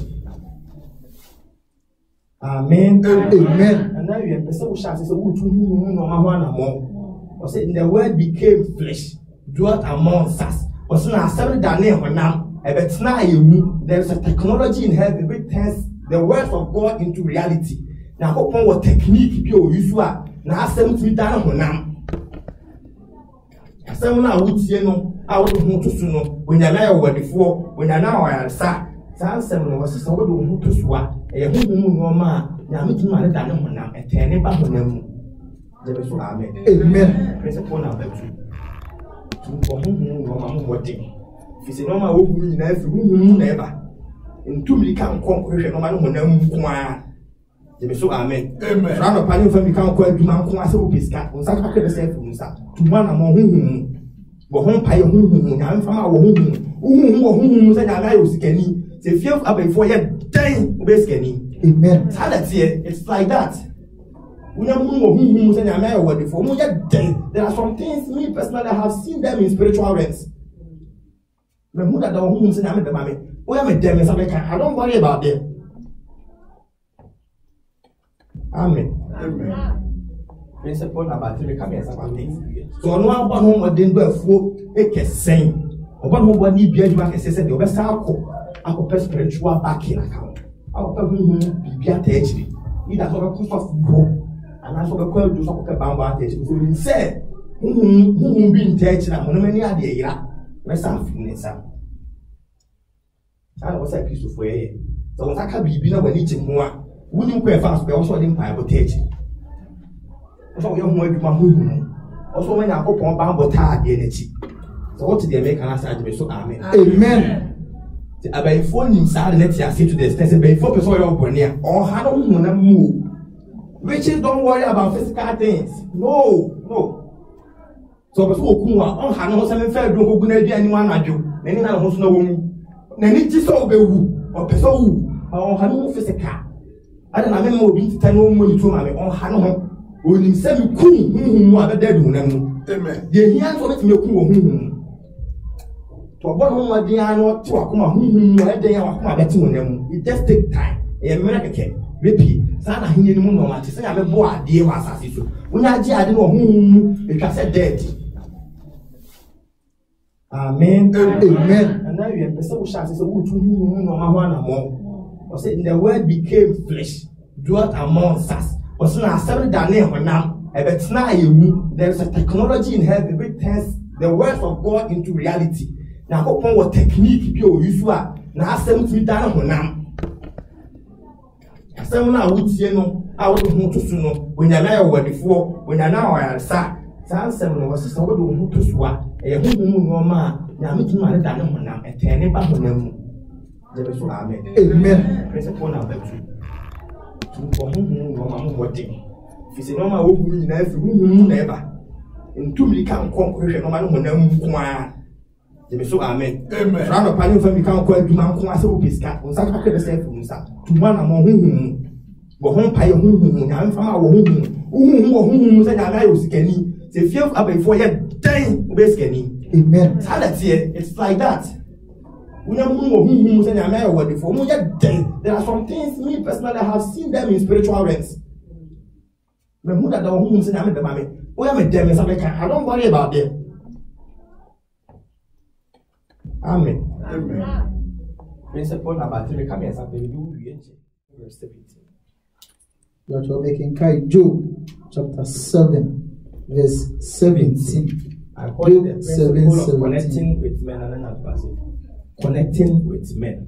Amen. Amen. And now you have person who shouts, "So who to whom no man among?" Or say, "The word became flesh, dwelt among us." Or say, "Now seven Daniel now, but now there is a technology in heaven which turns the words of God into reality." Now, upon what technique be usual? Now, 7 Daniel now. Seven now would see no. I would want to know when you're now over before when you're now I say. Seven was so good to swat. A whom no man, Yamit man than him now, a tenny back on them. There is amen. Amen. Principle number 2. For whom no man watching. If you say no man whom never. In 2 we can't conquer no man who never. There is amen. Amen. Round of panel from we can't call you man who has a piscat. On such a self to one among whom. But home pie whom I'm from our whom said I was scanning. The fear of before you dying, basically. Amen. It's like that. We are who say I'm not before. There are some things me personally have seen them in spiritual realms. Remember that the whom say I'm the mommy. We are a them I don't worry about them. Amen. Amen. Principle number 3 come here something. So no one home or didn't go for a same. Or one who need be a says the best alcohol. Our spiritual backing account. Our person be attached. Either sort of cost of home and I sort of call to some about it. So we say, who be in touch and how many are there? Let's have fitness. I was a piece of way. So what I can be when eating more. Wouldn't you quite fast, but also in Bible teaching. So young way to my home. Also, when I put on Bible tag energy. So what did they make an answer? So amen. Amen. About a phone inside let you say to the extent before person you're near or how don't want to move. Riches don't worry about physical things. No. So person who on how 7 fair do go na anyone adu. Nani na ho so na wo mu. Nani ti so obewu or person wu on how physical. Ada na me mo bi tita no mo ni to ma me on how no onim se me kun mu abeda du na mu. Amen. Ye hia so betime kun wo hu. To obo no ma dia no ti wakoma hu eden ya wakoma beti wonam. It just take time. E me na keke. Maybe sana hinye ni mu no ma ti se ya me bo ade wa asase so. Unya agi ade no hu e twa se dead. Amen. Amen. And now you have person who shouts say who to hu no ma ho anamo. Or say the word became flesh, dwelt among us. Or say na 7 Daniel honam. E bet na yewu. There is a technology in heaven which turns the words of God into reality. Now, upon what technique be usual, now 7 Daniel honam. Some now would say no, I would want to know when you're now over before, when you're now I sat. Some was so good to swat. A whom no man, now meeting my Daniel honam, and turning back on them. There is amen. Amen. Principle number 2. For whom no man watching. If you say no man whom never. In 2 we can't conquer no man who never. There is amen. Amen. Round of panel from we can't call you man who has a piscat. On such a self to one among whom. But home pie whom I'm from our whom said I was scanning. The fear of before you dying, basically. Amen. It's like that. We are whom said I'm over before. There are some things me personally have seen them in spiritual realms. Remember that the whom said I'm the mommy. We are a them I don't worry about them. Amen. Amen. Principle number 3 come here something you verse 17. What we're making Job chapter 7 verse 17. I call it the principle of connecting with men and adversity. Connecting with men.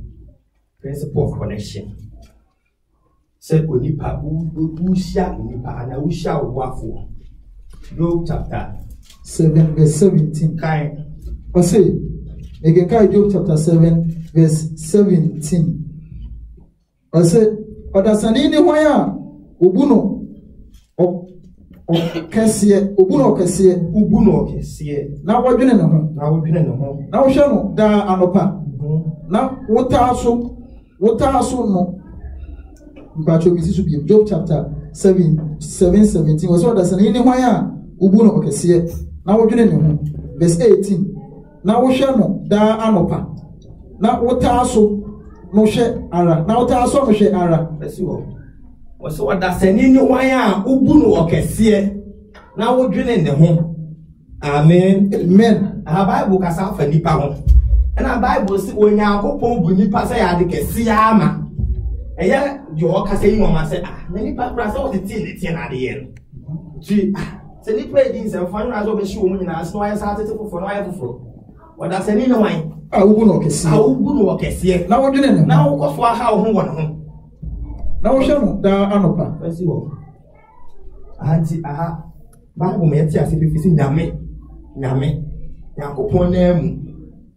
Principle of connection. Said Onipa Usha Onipa and Usha Wafu. Job chapter 7 verse 17. Kind. I say, Job chapter 7 verse 17. I said, Odasanini Waya, Ubuno, Cassia, Ubuno Cassia, Ubuno Cassia. Now we're doing home. Now we're doing home. Now we shall da anopa. Now what also no. But you should be Job chapter 7:17 was what Odasanini Waya, Ubuno Cassia. Now we're doing home. Verse 18. Now we shall know da anopa. Now what also no share ara. Now what also no share ara. Let's see what. So what does any wire Ubuno or Cassia? Now we're drilling the home. Amen. Amen. Our Bible has half a nipa home. And our Bible says when you go home, Bunipa say I can see ama. And yeah, you all can say, Mama said, ah, many papas all the tin at the end. Gee, so they play these and fun as over shoe when I saw I started to for no for. What does any wine? I Ubuno Cassia. Now we're doing now, what's for how home? Now we shall da anopa. Let's see what. Aha. Bible me tia se fisi nyame. Yakopon na mu.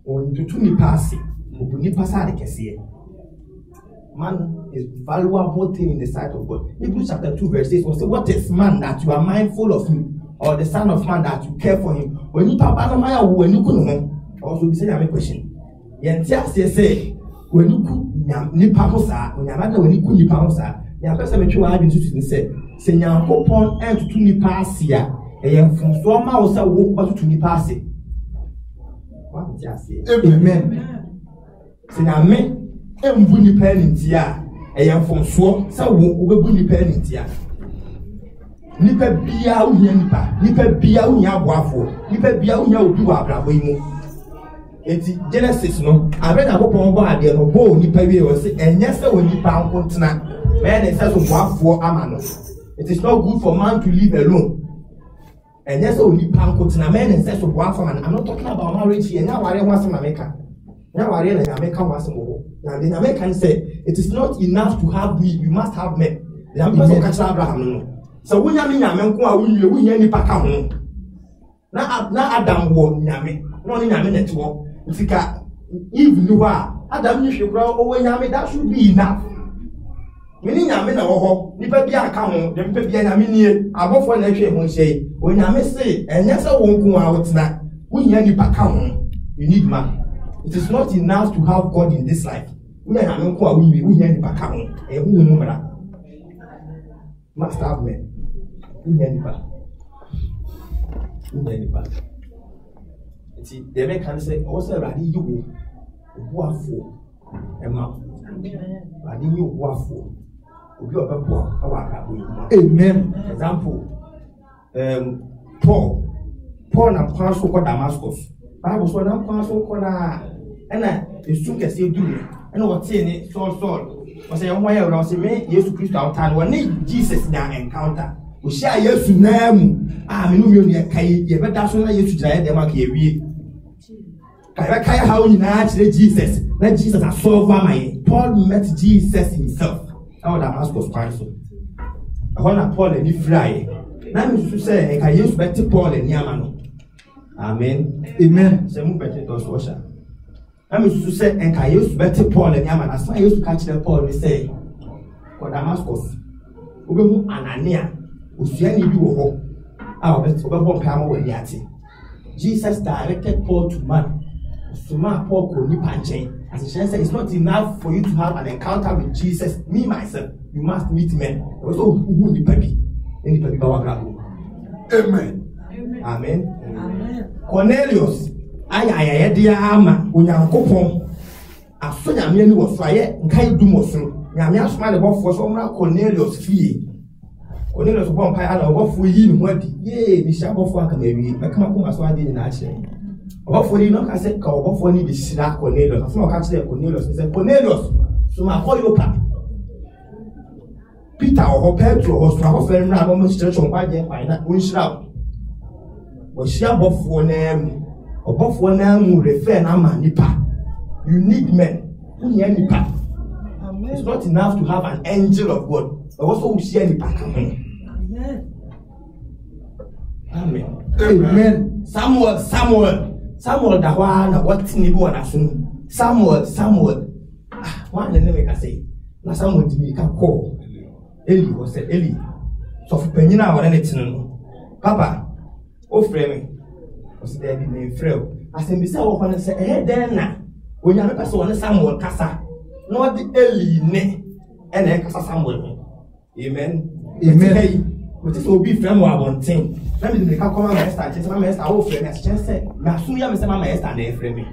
On tutu ni pase. Obu ni pasa de kese. Man is valuable thing in the sight of God. Hebrews chapter 2 verse 6 will say, what is man that you are mindful of him, or the son of man that you care for him? When you papa no maya when you kuno. Also be say nyame question. Yentia say when you nipa hosa onyamada wani ku nipa hosa ya pese metwe wa adwin tutu se nyankopon entutu nipa asia eye mfonso ma wo sa wo batutu nipa ase wa nti ase amen se nyame embu nipa nintia eye mfonso sa wo obebu nipa nintia nipa bia uhia nipa bia uhia aboafo nipa bia uhia obi wa abrabo yimu. Eti Genesis no abe na bopon bo ade no bo nipa wie o se enye se oni pa nkontena me na se so boafo ama no. It is not good for man to live alone. Enye se oni pa nkontena me na se so boafo ama. I'm not talking about marriage here. Nya ware ho asem na meka. Nya ware na meka ho asem ho. Na the American say it is not enough to have me, you must have men. The American catch Abraham no. So wo nya me nyame nko a wo nya nipa ka ho. Na Adam wo nyame. No ni nyame net wo. Fika even you are Adam you should grow over nyame, that should be enough. Mini nyame na wo ho nipa bia aka ho de nipa bia nyame nie abofo na hwe ho sei o nyame say enye se wo nku a wotena wo nya nipa ka ho. You need man. It is not enough to have God in this life. Wo nya nyame nku a wo nya nipa ka ho e hu no mara must have men. Wo nya nipa see, the man can say, also, Radi, you waffle, Emma. Radi, you waffle. Amen. Example, Paul and Pastor for Damascus. Bible so na Pastor kona, and it's soon as you do. And what's in it, Saul. Was a young way around me, Jesus Christ out time when Jesus now encounter. We share yes to name. I mean, you better so you to try them. Kaya how you know Jesus. Let Jesus has solved my. Paul met Jesus himself. How Damascus council. I want Paul and you fly. Now you say, I use better Paul and Yamano. Amen. Amen. Say, move better to Sosha. I mean to say, and I use better Paul and Yaman. As I used to catch the Paul, they say, for Damascus, Ubu Anania, Usiani Duo. Our best over Pamo with Yati. Jesus directed Paul to man. Suma Paul could nip and chain. As the said, it's not enough for you to have an encounter with Jesus. Me, myself, you must meet men. Also, who the baby? Any baby, Amen. Amen. Amen. Cornelius, I dear Ama, Unyakopon. As soon as I was fire, and can't do more so. Yamia smiled about for some Cornelius fee. Cornelius upon Piano, what for you, what? Yea, the shop of work, maybe. I come up as I did in action. What for you, not I said, what for you, the Shira Cornelius. I saw catch there Cornelius. He said, Cornelius, so my call you up. Peter or Pedro or Strabo fell around almost church on by them by that wish out. Was she above for them? Above one name will refer Nama Nipa. You need men. Nipa. It's not enough to have an angel of God. But also we see Nipa. Amen. Amen. Amen. Samuel, that one, what Nibu and Asun. Samuel. One name I say. na Samuel di mirika call Eli was said Eli so for penina wa na tinu papa o frɛ me o se dey be me frɛ asem say wo kono say den na onya me pese won Samuel kasa na o di Eli ne ene kasa Samuel amen what is obi frɛ mo abonten na me di mirika call my Esther say my Esther o frɛ me as chen say na sum ya me say my Esther na frɛ me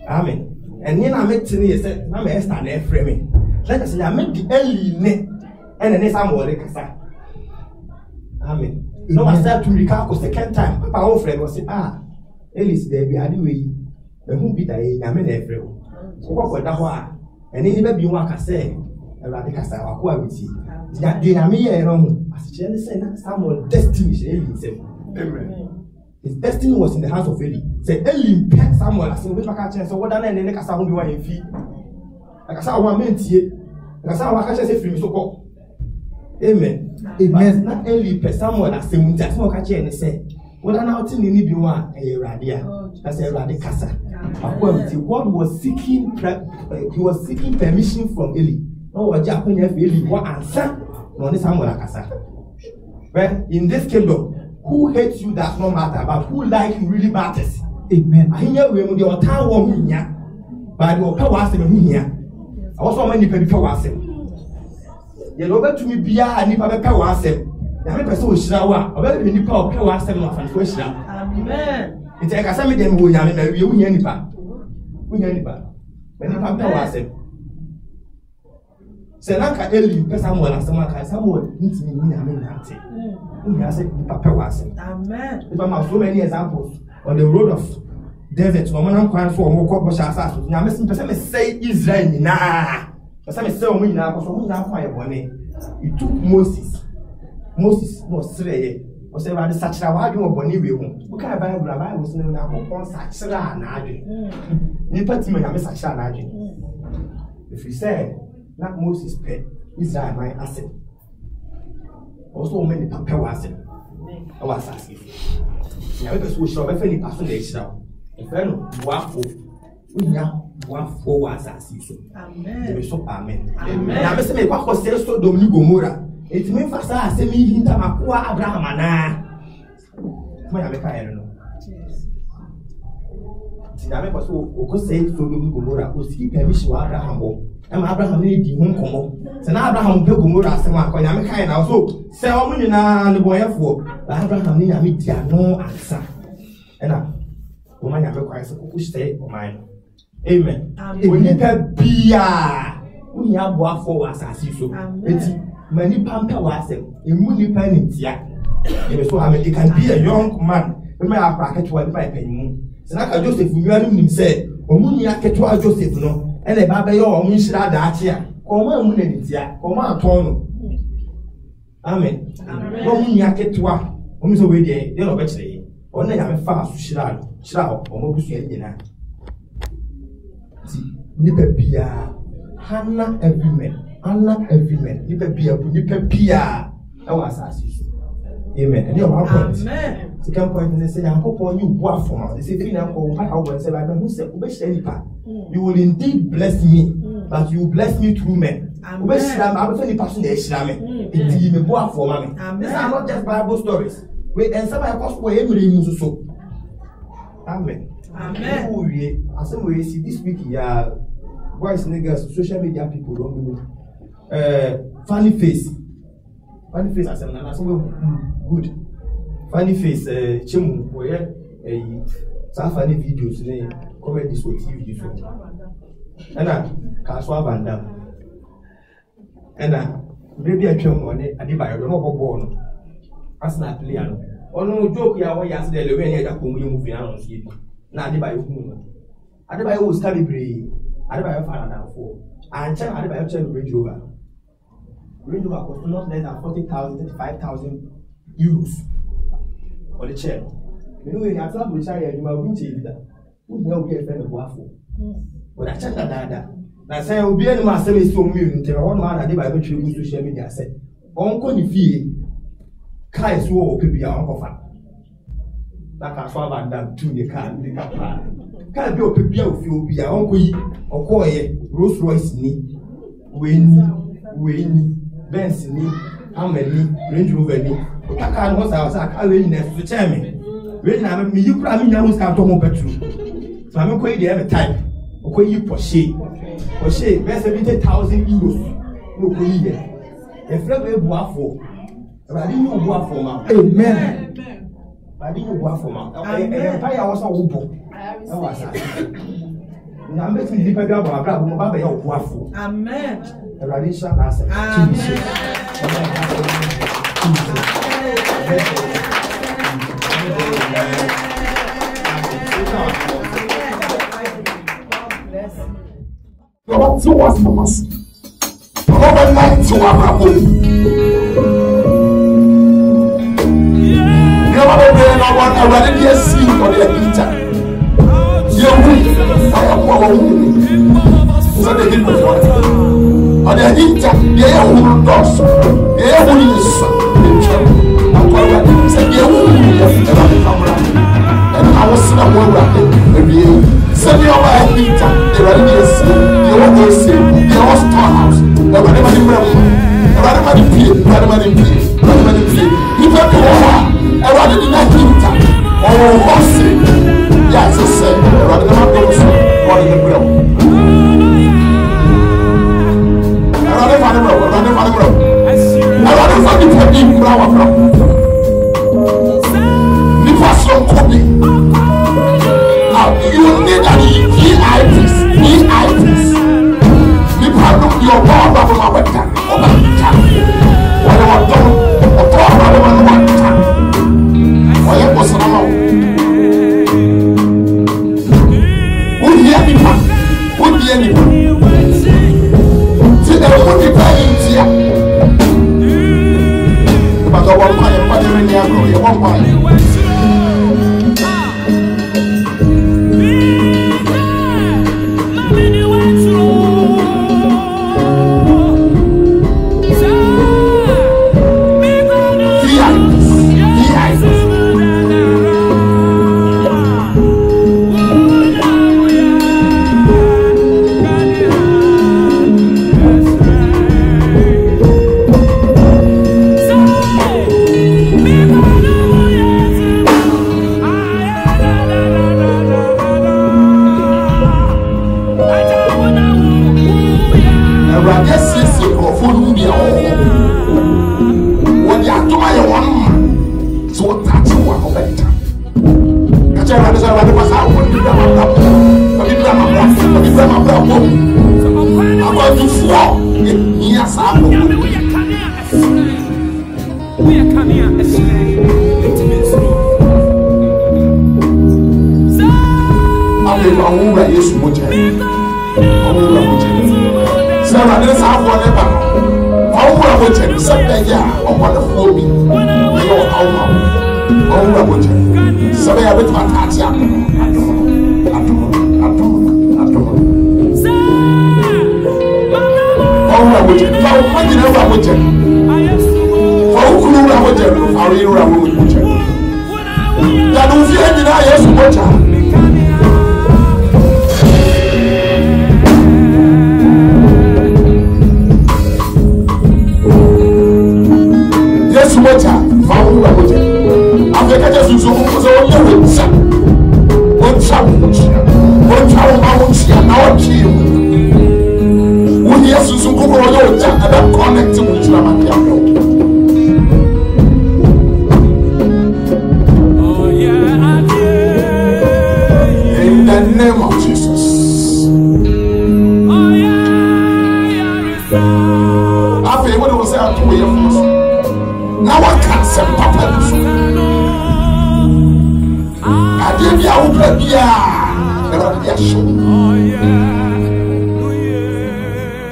amen and ni na me tini ye say na my Esther na frɛ me let us say I make the Eli ne and then Samuel kasa amen no I start to recall second time papa o friend was say Elis there be ade we who be that e nyame na efre o ko da ho a ene ni ba bi won aka say Ewurade kasa wa ko abiti ya de nyame ye no ho asiche ne say na Samuel destiny she Eli say amen his destiny was in the hands of Eli say Eli pet Samuel as we back chance so what na ene kasa ho bi wa yemfi akasa wa mentie akasa wa ka say free so ko amen amen na Eli pe Samuel asem ntia so ka che ne say wona na oti ni bi wa Ewurade a that's Ewurade kasa God was seeking he was seeking permission from Eli no wa ja konya fe Eli wa answer no ne Samuel akasa but in this kingdom who hates you does not matter but who like you really matters amen ahinya we mu de otan wo hu nya ba de opa wa asem hu nya also ma nipa bi pa wa asem ye no betumi bia nipa be pa wa asem ya me pese o hira wa obe be nipa o pa wa asem no afan ko hira amen ite ka sa me dem wo nya me na wie hu nya nipa be nipa pa wa asem se na ka Eli pe Samuel asem aka Samuel ntimi ni nya me nante nya se nipa pa wa asem amen if I so many examples on the road of David no man kwan so o ko bo sha asa nya me pese me say Israel ni na pese me say o mu nyina ko so mu nyina kwa ye bone it took Moses no sreye o say ba de sachira wa adwo bone we hu o ka Bible so na ko kon sachira na adwe ni pati me nya me sachira na adwe if you say na Moses pay Israel my asset also o many papa wa asset o wa asase ya we so show be fe ni paso na ehira e fe no boafo unya boafo wa asase so amen so amen na me se me kwa ko se so Sodom Gomora etime fasa asemi hinta makoa Abraham ana mo ya me ka ere no ti na me ko so o ko se Sodom Gomora o si permission wa Abraham bo am Abraham ni di hu nkomo se na Abraham pe Gomora asem akonya me ka na so se o mu nyina ne boyefo Abraham ni ya me di ano ansa ena o ma nya me kwa se ko kuste o ma amen oni pe bia unya boafo wa asase so eti many pamper was a money penny. So it can be a young man. We may have bracket to by penny. Senaka Joseph, you are him said, Omunia Ketua Joseph, no, and a baba or Mishra Dacia, or one Munetia, or one Tono. Amen. Omunia Ketua, Omiso Wede, they know better. Only I'm a fast Shroud, or Mobusia. Nipepia, Hannah every man. Unlike every man, you can be a pia. I was asking. Amen. And you're one point. Second point, they say, I'm hoping you work for me. They say, you will indeed bless me, but you bless me through men. I'm a very person. These are not just Bible stories. Wait, and some of us were able so. Amen. Amen. As we see this week, boys, niggas, social media people don't know. Funny face as good. Funny face, Chimu, where some funny videos, comedy so TV so. And Kaswa Van Damme. And maybe I come on it, I did buy a remote born. As not Liano. Oh no, joke, ya why yesterday when you come moving on. Now, I did buy a woman. I did buy a study breed. I did buy a father for. And I did buy a child Range Rover. Range Rover cost not less than 40,000, 35,000 euros for the chair. You know, when you have to have a child, you are going to that. Who will be a friend of Waffle? But I checked that. Now, say, I'll be any master is so immune. Tell one man I did by which you social media said, Uncle Nifi, Kai Swo, could be our offer. Like I saw Van Damme to the car, the car. Can't be a pipia of you, be our uncle or Koye, Rolls Royce knee. Weni, Benz ni, Hammer Range Rover ni. Otaka no house aka we ni so chairman. We na me yi kura me nya ho ska to mo petrol. So am ko yi dey every time. Ko yi Porsche. Porsche be 70,000 euros. No ko yi dey. E fra we buafo. Everybody know buafo ma. Amen. Everybody know buafo ma. Empire was a wo. That was it. Na me ti di pe bia bra mo ba be ya buafo. Amen. Everybody shall answer. Amen. What was Thomas? Overnight to Abraham. Never been no one already seen for the eater. You will, I am one. So they did before. On the eater, they are who does. They are who is and said, you will never come around. And I was in a world maybe. Send your wife Peter, they were in the sea, you want to see, the whole storehouse, the everybody pay, everybody pay. You don't know what, everybody did not Peter, or Hossy, yes, I said, everybody never goes on in the grill. Everybody find the penny flower from the person cooking. You need an EIPs. You have your power from our time. What I want to see the only time here. But I want my father in the agro. You want my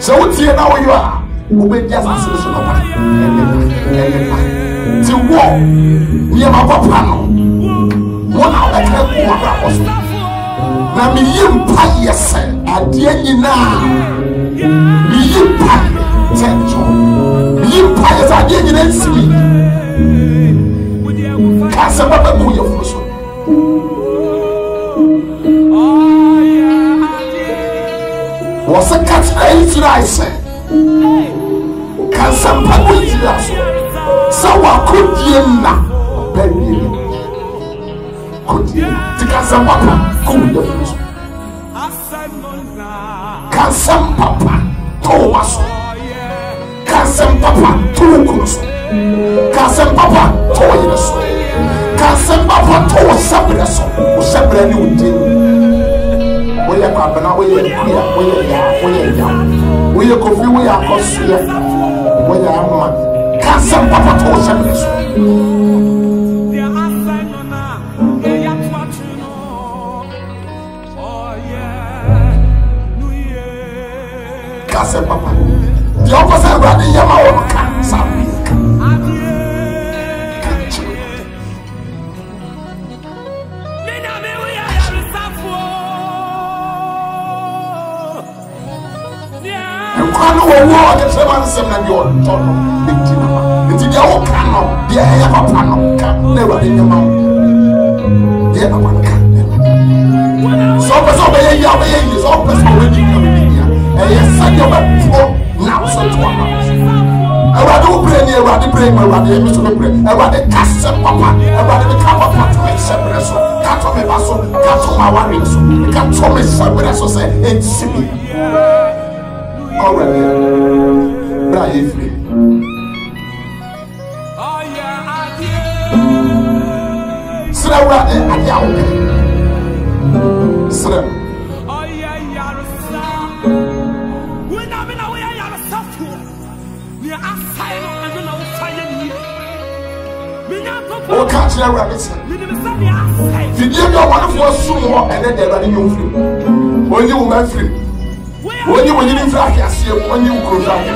so what's here now you are? Who made just a solution of to walk near my papa. One hour I can't walk across. Now, me, you pay yourself at the end now. Me, you pay attention. You pay as I didn't see. Can't say what I'm doing for you. Was a cat crazy, I said. Kasampa go yira so. Sawa kodiena baby. Kodiena. Tikasampa ko de so. Kasampa to waso. Kasampa to kuso. Kasampa to yira so. Kasampa to sabra so. O sabra ni udin. Oya kwabana oya oya kofi oya kosuya. Oya amma. Kasampa to sabra so. Kasampa. The opposite brother yama o kasampa. I know what the seven seven your turn. It's the old canoe, the air of a panel, never in your mouth. The other one can. So, obey Yahweh is always already coming here. And yes, I know that now so to one. I rather pray near Raddy Brain, I rather miss the brain, I rather cast some papa, I rather come up to make separate. Cut on my muscle, cut on my warriors, cut on my separate, so say, it's silly. Already, Brian free. Oh yeah, Sir, and Yahweh. Sir, oh yeah, when I'm in a way, I am a software. We are outside and then I'll find you. Oh, catch your rabbits. If you don't want to force soon, and then they're running you free. When you were free. When you didn't fly, I see when you go back.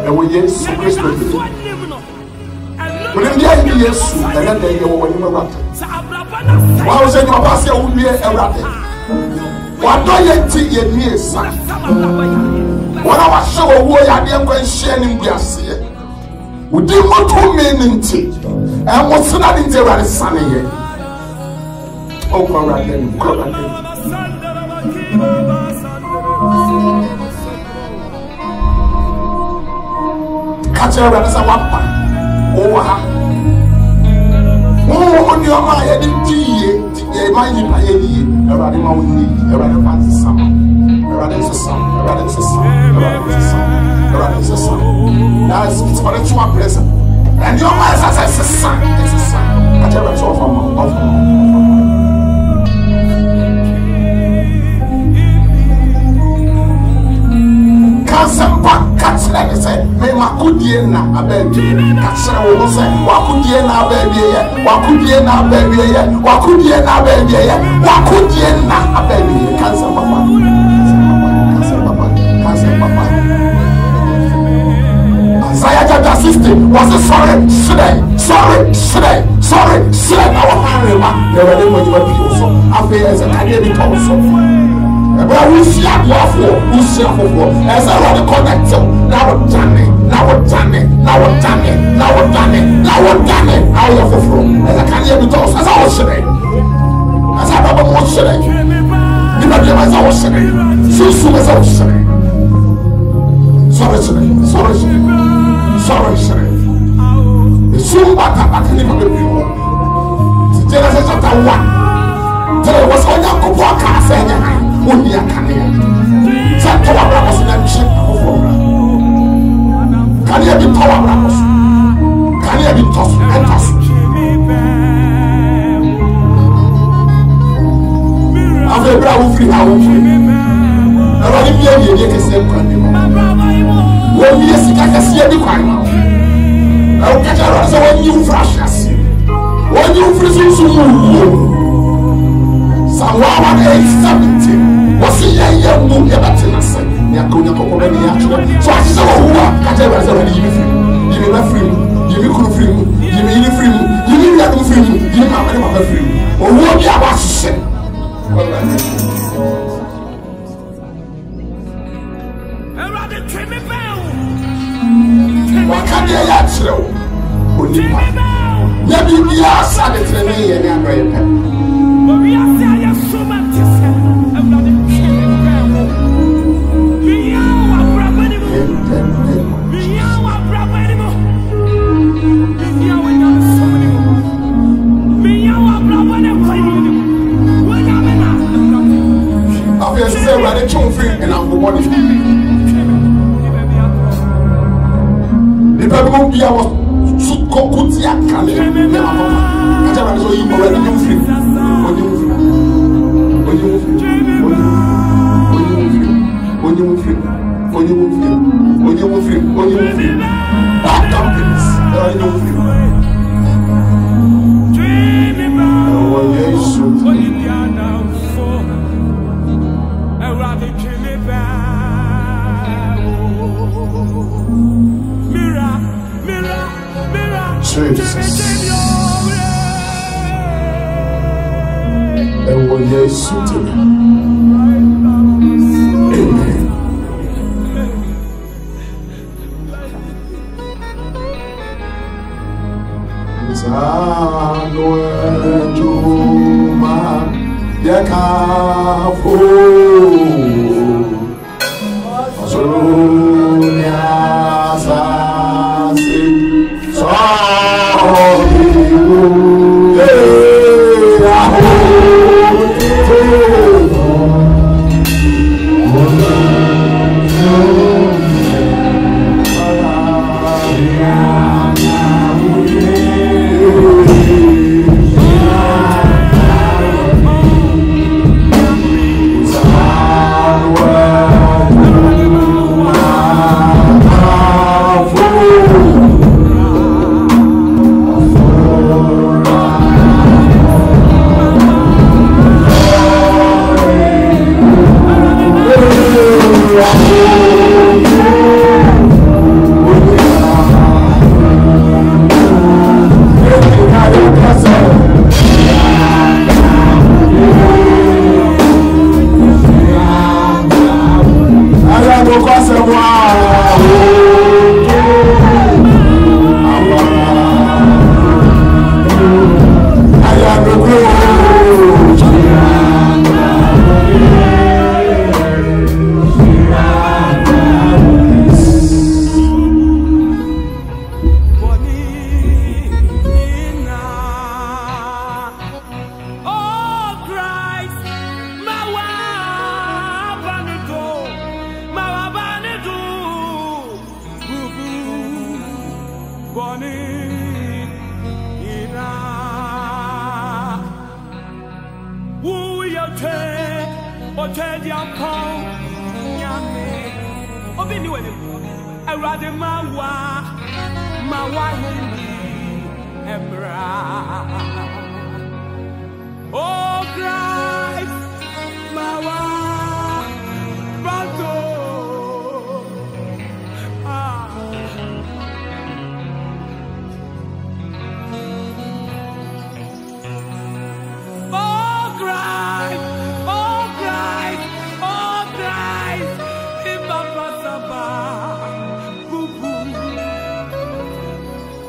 And when you so Christmas. When you get yes, and then they go when you were ratted. Why was it your pastor would be a rabbit? What do you think you need, son? When I was sure who I am going to share in Gassi, we did not two men in tea, and what's not in the sunny yet. Oh, correct. Catch her as a wapa. Oh, on your mind, a mighty pioneer, a rather mountain, a rather fancy summer, a rather sun, a rather sun, a rather sun, a rather sun. That's for the two present. And your eyes as a son, it's a son. Catch her as off. Kasampa katsira ne say me makudie na ababi katsira wo say wakudie na ababi ye wakudie na ababi ye wakudie na ababi ye wakudie na ababi ye kasampa Isaiah chapter 60 was sorry our family man they were there when you were people so after as a career be also. But we see a waffle, we see a waffle. As I want to connect you, now we're done it. How are you for? As I can't hear the doors, as I was saying. As I remember more saying. You know, as I was saying. So soon as I was saying. Sorry. Soon back up, I can even be people. Genesis chapter 1. There was one young couple saying, only a canyon. That power was in a chip of water. Can you be power ramos? Can you be tossed and tossed? After a brown free house, I want to be able to get the same kind of when we see a CM crime. I'll catch us when you flash us. When you freeze to move. Someone 870 was a young moon ever to us. Yakuya Cocomelli actually. So I saw who are Cateras already free. You mean free, you mean free, you mean free, you mean that free, you mean I'm free. Or what you are saying. What can you actually? Maybe we are sad to me and I'm very happy. We are so much. Bible be our Sukokutia Kale. I tell you, you already know free. Jesus. And when yes, amen.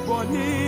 Bonnie.